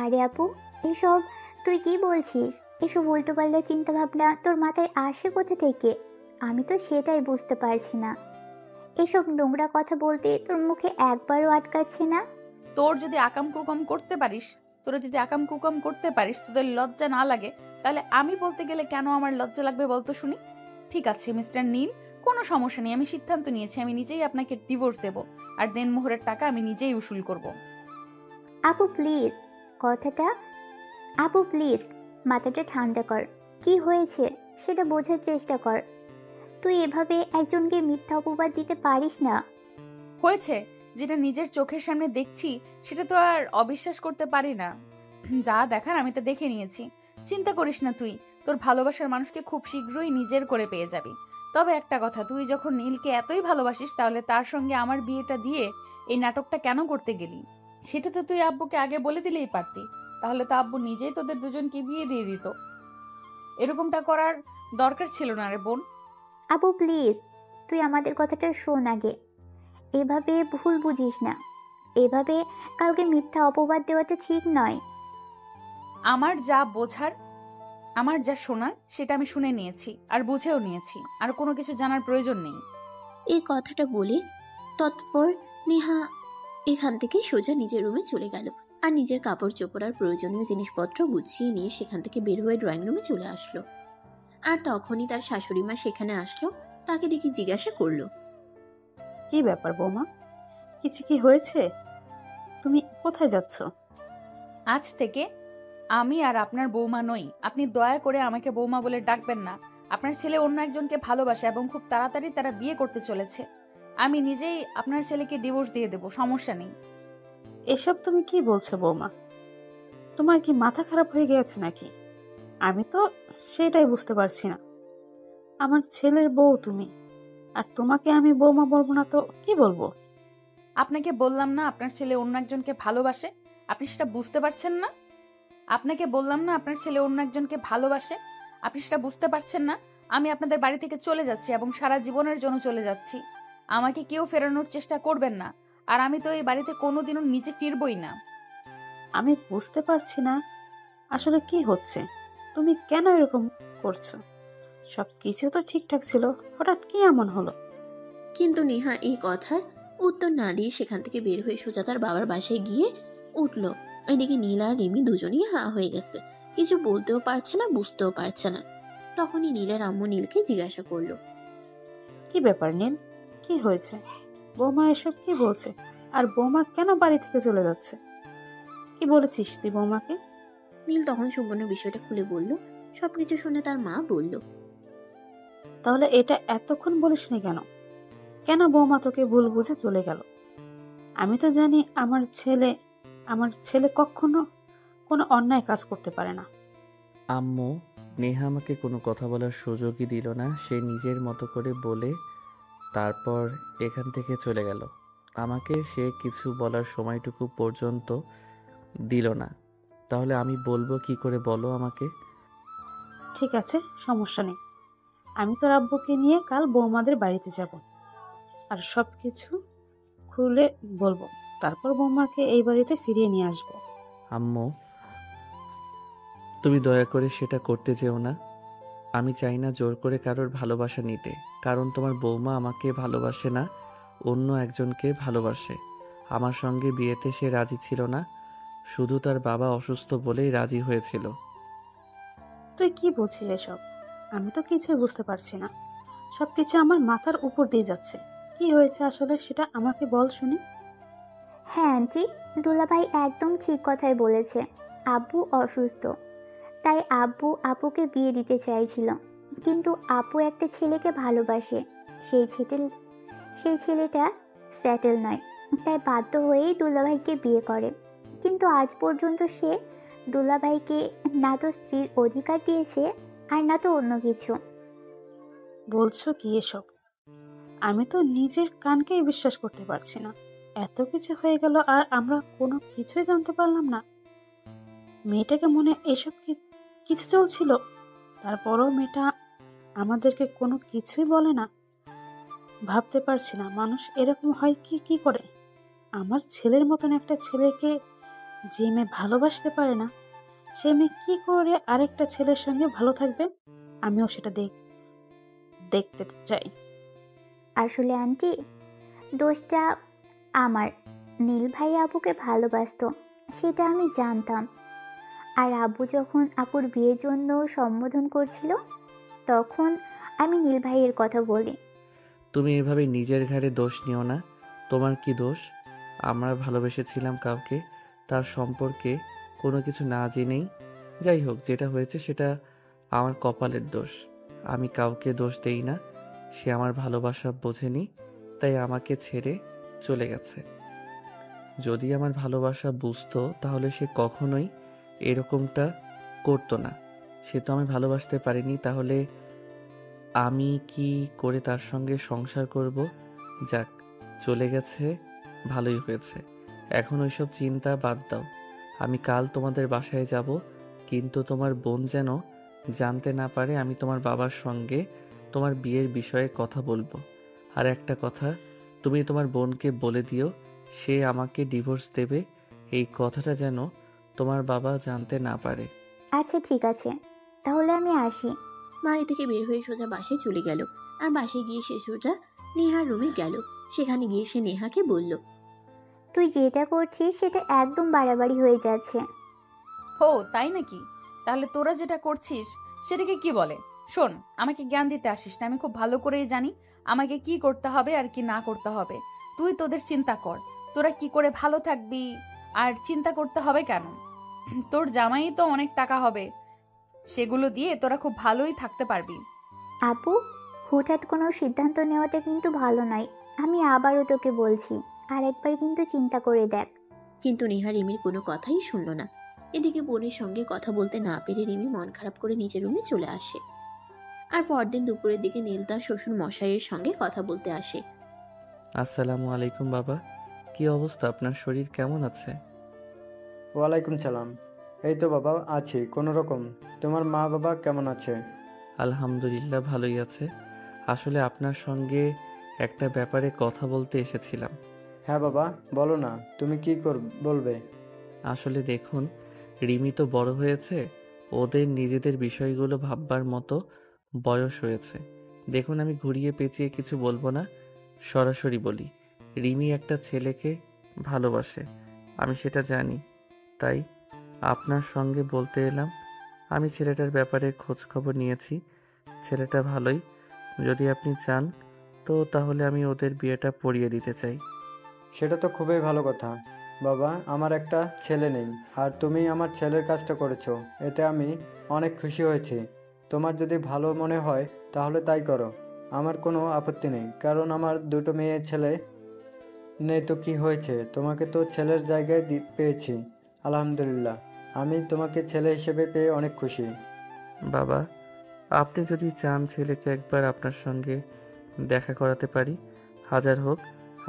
আরে আপু, এসব তুই কি বলছিস? এসব উল্টোপাল্টা চিন্তা ভাবনা তোর মাথায় আসে কোথা থেকে? আমি তো সেটাই বুঝতে পারছি না। এসব নোংরা কথা বলতে তোর মুখে একবারও আটকাচ্ছে না? তোরা যদি আকাম কুকাম করতে পারিস, তোদের লজ্জা না লাগে, তাহলে আমি বলতে গেলে কেন আমার লজ্জা লাগবে বলতো শুনি? ঠিক আছে মিস্টার নীল, কোনো সমস্যা নেই। আমি সিদ্ধান্ত নিয়েছি, আমি নিজেই আপনাকে ডিভোর্স দেব, আর দেনমোহরের টাকা আমি নিজেই উসুল করব। আপু প্লিজ, আপু প্লিজ, মাথাটা ঠান্ডা কর। কি হয়েছে সেটা বোঝার চেষ্টা কর। তুই এভাবে একজনকে মিথ্যা অপবাদ দিতে পারিস না। হয়েছে, যেটা নিজের চোখের সামনে দেখছি সেটা তো আর অবিশ্বাস করতে পারি না। যা দেখার আমি তো দেখে নিয়েছি। চিন্তা করিস না, তুই তোর ভালোবাসার মানুষকে খুব শীঘ্রই নিজের করে পেয়ে যাবি। তবে একটা কথা, তুই যখন নীলকে এতই ভালোবাসিস, তাহলে তার সঙ্গে আমার বিয়েটা দিয়ে এই নাটকটা কেন করতে গেলি? সেটা তো তুই আব্বুকে আগে বলে দিলেই পারতি, তাহলে তো আব্বু নিজেই তোদের দুজনকে বিয়ে দিয়ে দিত। এরকমটা করার দরকার ছিল না রে বোন। আপু প্লিজ, তুই আমাদের কথাটা শোন আগে। এভাবে ভুল বুঝিস না। এভাবে কাউকে মিথ্যা অপবাদ দেওয়াটা ঠিক নয়। আমার যা বোঝার, আমার যা শোনার, সেটা আমি শুনে নিয়েছি আর বুঝেও নিয়েছি। আর কোনো কিছু জানার প্রয়োজন নেই। এই কথাটা বলে তৎপর নেহা এখান থেকে সোজা নিজের রুমে চলে গেল আর নিজের কাপড় চোপড় আর প্রয়োজনীয় জিনিসপত্র গুছিয়ে নিয়ে সেখান থেকে বের হয়ে ড্রয়িং রুমে চলে আসলো। আর তখনই তার শাশুড়ি মা সেখানে আসলো। তাকে দেখে জিজ্ঞাসা করলো, কি ব্যাপার বৌমা, কিছু কি হয়েছে? তুমি কোথায় যাচ্ছ? আজ থেকে আমি আর আপনার বৌমা নই। আপনি দয়া করে আমাকে বৌমা বলে ডাকবেন না। আপনার ছেলে অন্য একজনকে ভালোবাসে এবং খুব তাড়াতাড়ি তারা বিয়ে করতে চলেছে। আমি নিজেই আপনার ছেলেকে ডিভোর্স দিয়ে দেব, সমস্যা নেই। এসব তুমি কি বলছো বৌমা? তোমার কি মাথা খারাপ হয়ে গেছে নাকি? আমি তো সেটাই বুঝতে পারছি না। আমার ছেলের বউ তুমি, আর তোমাকে আমি বৌমা বলবো না তো কি বলবো? আপনাকে বললাম না আপনার ছেলে অন্য একজনকে ভালোবাসে? আপনি সেটা বুঝতে পারছেন না? আপনাকে বললাম না আপনার ছেলে অন্য একজনকে ভালোবাসে? আপনি সেটা বুঝতে পারছেন না? আমি আপনাদের বাড়ি থেকে চলে যাচ্ছি এবং সারা জীবনের জন্য চলে যাচ্ছি। আমাকে কেউ ফেরানোর চেষ্টা করবেন না। আর আমি তো এই বাড়িতে কোনোদিনও নিচে ফিরবই না। আমি বুঝতে পারছি না আসলে কি হচ্ছে। তুমি কেন এরকম করছো? সব কিছু তো ঠিকঠাক ছিল, হঠাৎ কি এমন হলো? কিন্তু নেহা এই কথার উত্তর না দিয়ে সেখান থেকে বের হয়ে সোজা তার বাবার বাসায় গিয়ে উঠল। এদিকে নীল আর রিমি দুজনেই হা হয়ে গেছে, কিছু বলতেও পারছে না, বুঝতেও পারছে না। তখনই নীলের আম্মু নীলকে জিজ্ঞাসা করলো, কি ব্যাপার নীল, কি হয়েছে? বৌমা এসব কি বলছে? আর বৌমা কেন বাড়ি থেকে চলে যাচ্ছে? কি বলেছিস তুই বৌমাকে? নীল তখন সম্পূর্ণ বিষয়টা খুলে বলল। সবকিছু শুনে তার মা বলল, তাহলে এটা এতক্ষণ বলিসনি কেন? কেন বৌমা তোকে ভুল বুঝে চলে গেল? আমি তো জানি আমার ছেলে কখনো কোনো অন্যায় কাজ করতে পারে না। আম্মু, নেহা আমাকে কোনো কথা বলার সুযোগই দিল না। সে নিজের মতো করে বলে তারপর এখান থেকে চলে গেল। আমাকে সে কিছু বলার সময়টুকু পর্যন্ত দিল না। তাহলে আমি বলবো কি করে, বলো আমাকে? ঠিক আছে, সমস্যা নেই। আমি তোর আব্বুকে নিয়ে কাল বৌমাদের বাড়িতে যাব আর সব কিছু খুলে বলবো। তারপর বৌমাকে এই বাড়িতে ফিরিয়ে নিয়ে আসবো। আম্মু, তুমি দয়া করে সেটা করতে যেও না। আমি চাই না জোর করে কারোর ভালোবাসা নিতে, কারণ তোমার বৌমা আমাকে ভালোবাসে না, অন্য একজনকে ভালোবাসে। আমার সঙ্গে বিয়েতে সে রাজি ছিল না, শুধু তার বাবা অসুস্থ বলেই রাজি হয়েছিল। তুই কি বলছিস এসব? আমি তো কিছুই বুঝতে পারছি না। সবকিছু আমার মাথার উপর দিয়ে যাচ্ছে। কি হয়েছে আসলে সেটা আমাকে বল শুনি। হ্যাঁ আন্টি, দুলাভাই একদম ঠিক কথাই বলেছে। আব্বু অসুস্থ, তাই আব্বু আপুকে বিয়ে দিতে চাইছিল, কিন্তু আপু একটা ছেলেকে ভালোবাসে। সেই ছেলে সেই ছেলেটা সেটেল নয়, তাই বাধ্য হয়েই দুলাভাইকে বিয়ে করে। কিন্তু আজ পর্যন্ত সে দুলাভাইকে না তো স্ত্রীর অধিকার দিয়েছে, আর না তো অন্য কিছু। বলছো কি এসব? আমি তো নিজের কানকেই বিশ্বাস করতে পারছি না। এত কিছু হয়ে গেল আর আমরা কোনো কিছুই জানতে পারলাম না। মেয়েটাকে মনে এসব কিছু চলছিল, তারপরও মেয়েটা আমাদেরকে কোনো কিছুই বলে না। ভাবতে পারছি না মানুষ এরকম হয় কি করে। আমার ছেলের মতন একটা ছেলেকে যে মেয়ে ভালোবাসতে পারে না, সে মেয়ে কি করে আরেকটা ছেলের সঙ্গে ভালো থাকবে? আমিও সেটা দেখতে চাই। আসলে আন্টি, দোষটা আমার। নীল ভাই আবুকে ভালোবাসতো, সেটা আমি জানতাম। আর আব্বু যখন আপুর বিয়ের জন্য সম্বোধন করছিল, তখন আমি নীল ভাইয়ের কথা বলি। তুমি এভাবে নিজের ঘাড়ে দোষ নিও না। তোমার কি দোষ? আমরা ভালোবেসেছিলাম কাউকে, তার সম্পর্কে কোনো কিছু না জেনেই। যাই হোক, যেটা হয়েছে সেটা আমার কপালের দোষ। আমি কাউকে দোষ দেই না। সে আমার ভালোবাসা বোঝেনি, তাই আমাকে ছেড়ে চলে গেছে। যদি আমার ভালোবাসা বুঝতো তাহলে সে কখনোই এরকমটা করতো না। সে তো আমি ভালোবাসতে পারিনি, তাহলে আমি কি করে তার সঙ্গে সংসার করব? যাক, চলে গেছে, ভালোই হয়েছে। এখন ওইসব চিন্তা বাদ দাও। আমি কাল তোমাদের বাসায় যাব, কিন্তু তোমার বোন যেন জানতে না পারে আমি তোমার বাবার সঙ্গে তোমার বিয়ের বিষয়ে কথা বলবো। আর একটা কথা, তুমি তোমার বোনকে বলে দিও সে আমাকে ডিভোর্স দেবে। এই কথাটা যেন তোমার বাবা জানতে না পারে। আচ্ছা ঠিক আছে, তাহলে আমি আসি। বাড়ি থেকে বের হয়ে সোজা বাসায় চলে গেল। আর বাসায় গিয়ে সে সোজা নেহার রুমে গেল। সেখানে গিয়ে সে নেহাকে বলল, তুই যেটা করছিস সেটা একদম বাড়াবাড়ি হয়ে যাচ্ছে। হো তাই নাকি? তাহলে তোরা যেটা করছিস সেটাকে কি বলে? শোন, আমাকে জ্ঞান দিতে আসিস না। আমি খুব ভালো করেই জানি আমাকে কি করতে হবে আর কি না করতে হবে। তুই তোদের চিন্তা কর, তোরা কি করে ভালো থাকবি। আর চিন্তা করতে হবে কেন? তোর জামাই তো অনেক টাকা হবে, সেগুলো দিয়ে তোরা খুব ভালোই থাকতে পারবি। আপু, হুটহাট কোনো সিদ্ধান্ত নেওয়াটা কিন্তু ভালো নয়। আমি আবারও তোকে বলছি, আর একবার কিন্তু চিন্তা করে দেখ। কিন্তু নেহা রিমির কোনো কথাই শুনল না। এদিকে বোনের সঙ্গে কথা বলতে না পেরে রিমি মন খারাপ করে নিজের রুমে চলে আসে। আর পরদিন দুপুরের দিকে নীল তার শ্বশুর মশাইয়ের সঙ্গে কথা বলতে আসে। আসসালামু আলাইকুম বাবা, কি অবস্থা? আপনার শরীর কেমন আছে? ওয়ালাইকুম সালাম। এই তো বাবা, আছি কোনো রকম। তোমার মা বাবা কেমন আছে? আলহামদুলিল্লাহ, ভালোই আছে। আসলে আপনার সঙ্গে একটা ব্যাপারে কথা বলতে এসেছিলাম। হ্যাঁ বাবা, বলো না, তুমি কি বলবে? আসলে দেখুন, রিমি তো বড় হয়েছে, ওদের নিজেদের বিষয়গুলো ভাববার মতো বয়স হয়েছে। দেখুন, আমি ঘুরিয়ে পেঁচিয়ে কিছু বলবো না, সরাসরি বলি। রিমি একটা ছেলেকে ভালোবাসে, আমি সেটা জানি, তাই আপনার সঙ্গে বলতে এলাম। আমি ছেলেটার ব্যাপারে খোঁজ খবর নিয়েছি, ছেলেটা ভালোই। যদি আপনি চান তো তাহলে আমি ওদের বিয়েটা পড়িয়ে দিতে চাই। সেটা তো খুবই ভালো কথা বাবা। আমার একটা ছেলে নেই, আর তুমি আমার ছেলের কাজটা করেছো, এতে আমি অনেক খুশি হয়েছি। তোমার যদি ভালো মনে হয় তাহলে তাই করো, আমার কোনো আপত্তি নেই। কারণ আমার দুটো মেয়ে ছেলে নেই তো কি হয়েছে, তোমাকে তো ছেলের জায়গায় পেয়েছি। আলহামদুলিল্লাহ, আমি তোমাকে ছেলে হিসেবে পেয়ে অনেক খুশি। বাবা, আপনি যদি চান ছেলেকে একবার আপনার সঙ্গে দেখা করাতে পারি। হাজার হোক,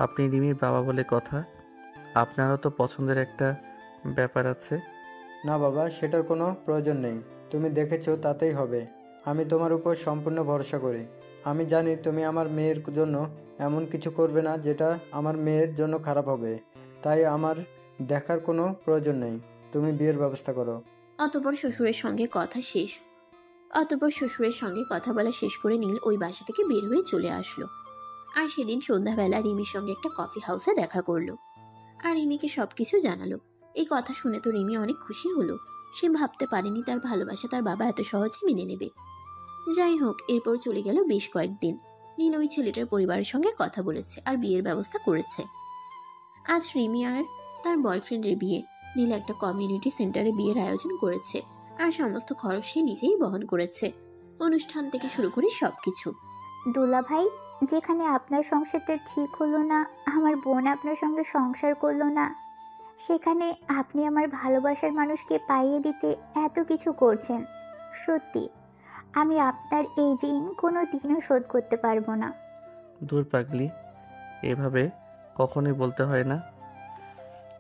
আপনি রিমির বাবা বলে কথা। আপনারও তো পছন্দের একটা ব্যাপার আছে। না বাবা, সেটার কোনো প্রয়োজন নেই। তুমি দেখেছো তাতেই হবে। আমি তোমার উপর সম্পূর্ণ ভরসা করি। আমি জানি তুমি আমার মেয়ের জন্য এমন কিছু করবে না যেটা আমার মেয়ের জন্য খারাপ হবে। তাই আমার দেখার কোনো প্রয়োজন নেই। তুমি বিয়ের ব্যবস্থা করো। অতঃপর শ্বশুরের সঙ্গে কথা বলা শেষ করে নীল ওই বাসা থেকে বের হয়ে চলে আসলো। আর সেদিন সন্ধ্যাবেলা রিমির সঙ্গে একটা কফি হাউসে দেখা করলো। আর রিমিকে সবকিছু জানালো। এই কথা শুনে তো রিমি অনেক খুশি হলো। সে ভাবতে পারেনি তার ভালোবাসা তার বাবা এত সহজে মেনে নেবে। যাই হোক, এরপর চলে গেল বেশ কয়েকদিন। নীল ওই ছেলেটার পরিবারের সঙ্গে কথা বলেছে আর বিয়ের ব্যবস্থা করেছে। আজ রিমি আর তার বয়ফ্রেন্ডের বিয়ে। নীল একটা কমিউনিটি সেন্টারে বিয়ের আয়োজন করেছে আর সমস্ত খরচ সে নিজেই বহন করেছে, অনুষ্ঠান থেকে শুরু করে সবকিছু। দুলা ভাই, যেখানে আপনার সংসারটা ঠিক হলো না, আমার বোন আপনার সঙ্গে সংসার করলো না, সেখানে আপনি আমার ভালোবাসার মানুষকে পাইয়ে দিতে এত কিছু করছেন। সত্যি আমি আপনার এই ঋণ কোনো দিনও শোধ করতে পারবো না। দূর পাগলি, এভাবে কখনোই বলতে হয় না।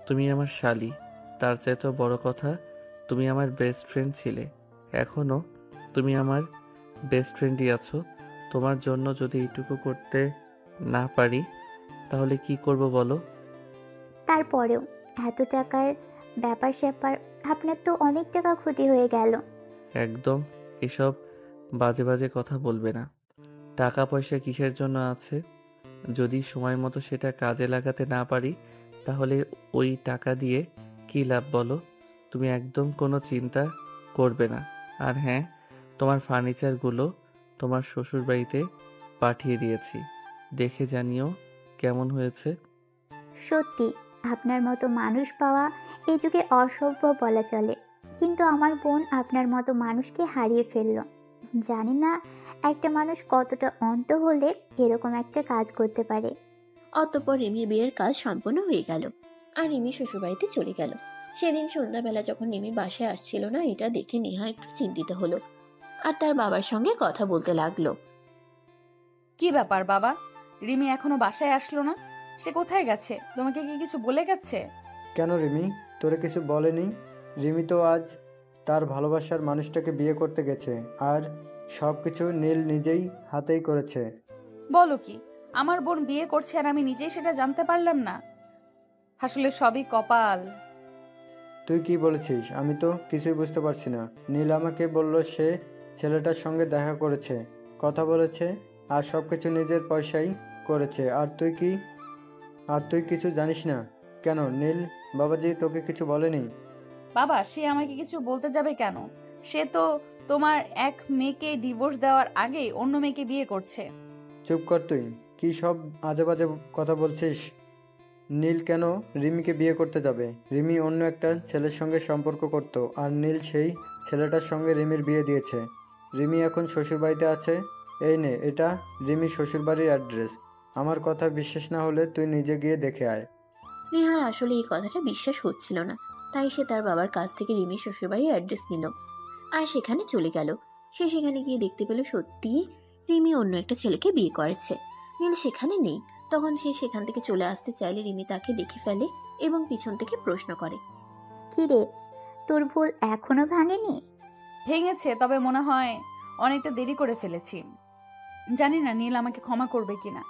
তুমি আমার শালি, তার চাইতেও বড় কথা তুমি আমার বেস্ট ফ্রেন্ড ছিলে, এখনও তুমি আমার বেস্ট ফ্রেন্ডই আছো। তোমার জন্য যদি এইটুকু করতে না পারি তাহলে কি করব বলো? তারপরেও এত টাকার ব্যাপার স্যাপার, আপনার তো অনেক টাকা ক্ষতি হয়ে গেল। একদম এসব বাজে বাজে কথা বলবে না। টাকা পয়সা কিসের জন্য আছে? যদি সময় মতো সেটা কাজে লাগাতে না পারি তাহলে ওই টাকা দিয়ে কী লাভ বলো? তুমি একদম কোনো চিন্তা করবে না। আর হ্যাঁ, তোমার ফার্নিচারগুলো তোমার শ্বশুরবাড়িতে পাঠিয়ে দিয়েছি, দেখে জানিও কেমন হয়েছে। সত্যি আপনার মতো মানুষ পাওয়া এই যুগে অসভ্য বলা চলে, কিন্তু আমার বোন আপনার মতো মানুষকে হারিয়ে ফেলল। জানি না একটা মানুষ কতটা অন্ত হলে এরকম একটা কাজ করতে পারে। অতঃপর রিমির বিয়ের কাজ সম্পন্ন হয়ে গেল আর রিমি শ্বশুরবাড়িতে চলে গেল। সেদিন সন্ধ্যাবেলা যখন রিমি বাসায় আসছিল না, এটা দেখে নেহা একটু চিন্তিত হলো আর তার বাবার সঙ্গে কথা বলতে লাগলো। কি ব্যাপার বাবা, রিমি এখনো বাসায় আসলো না? সে কোথায় গেছে? তোমাকে কি কিছু বলে গেছে? কেন রিমি, তোরে কিছু বলেনি? রিমি তো আজ তার ভালোবাসার মানুষটাকে বিয়ে করতে গেছে আর সব কিছু নীল নিজেই হাতেই করেছে। বলো কি, আমার বোন বিয়ে করছে আর আমি নিজেই সেটা জানতে পারলাম না? আসলে সবই কপাল। তুই কি বলেছিস? আমি তো কিছুই বুঝতে পারছি না। নীল আমাকে বলল সে ছেলেটার সঙ্গে দেখা করেছে, কথা বলেছে আর সব কিছু নিজের পয়সাই করেছে। আর তুই কিছু জানিস না কেন? নীল বাবাজি তোকে কিছু বলেনি? বাবা, সে আমাকে কিছু বলতে যাবে কেন? সে তো তোমার এক মেয়েকে ডিভোর্স দেওয়ার আগেই অন্য মেয়েকে বিয়ে করছে। চুপ কর তুই, কি সব আজে বাজে কথা বলছিস? নীল কেন রিমিকে বিয়ে করতে যাবে? রিমি অন্য একটা ছেলের সঙ্গে সম্পর্ক করত আর নীল সেই ছেলেটার সঙ্গে রিমির বিয়ে দিয়েছে। রিমি এখন শ্বশুরবাড়িতে আছে। এই নে, এটা রিমি শ্বশুরবাড়ির অ্যাড্রেস। আমার কথা বিশ্বাস না হলে তুই নিজে গিয়ে দেখে আয়। নেহার আসলে এই কথাটা বিশ্বাস হচ্ছিল না, তাই সে তার বাবার কাছ থেকে রিমির শ্বশুরবাড়ির অ্যাড্রেস নিল আর সেখানে চলে গেল। সে সেখানে গিয়ে দেখতে পেল সত্যি রিমি অন্য একটা ছেলেকে বিয়ে করেছে। নীল সেখানে নেই। তখন সে সেখান থেকে চলে আসতে চাইলে রিমি তাকে দেখে ফেলে এবং পিছন থেকে প্রশ্ন করে, কি রে, তোর ভুল এখনো ভাঙেনি? ভেঙেছে, তবে মনে হয় অনেকটা দেরি করে ফেলেছি। জানি না নীল আমাকে ক্ষমা করবে কিনা।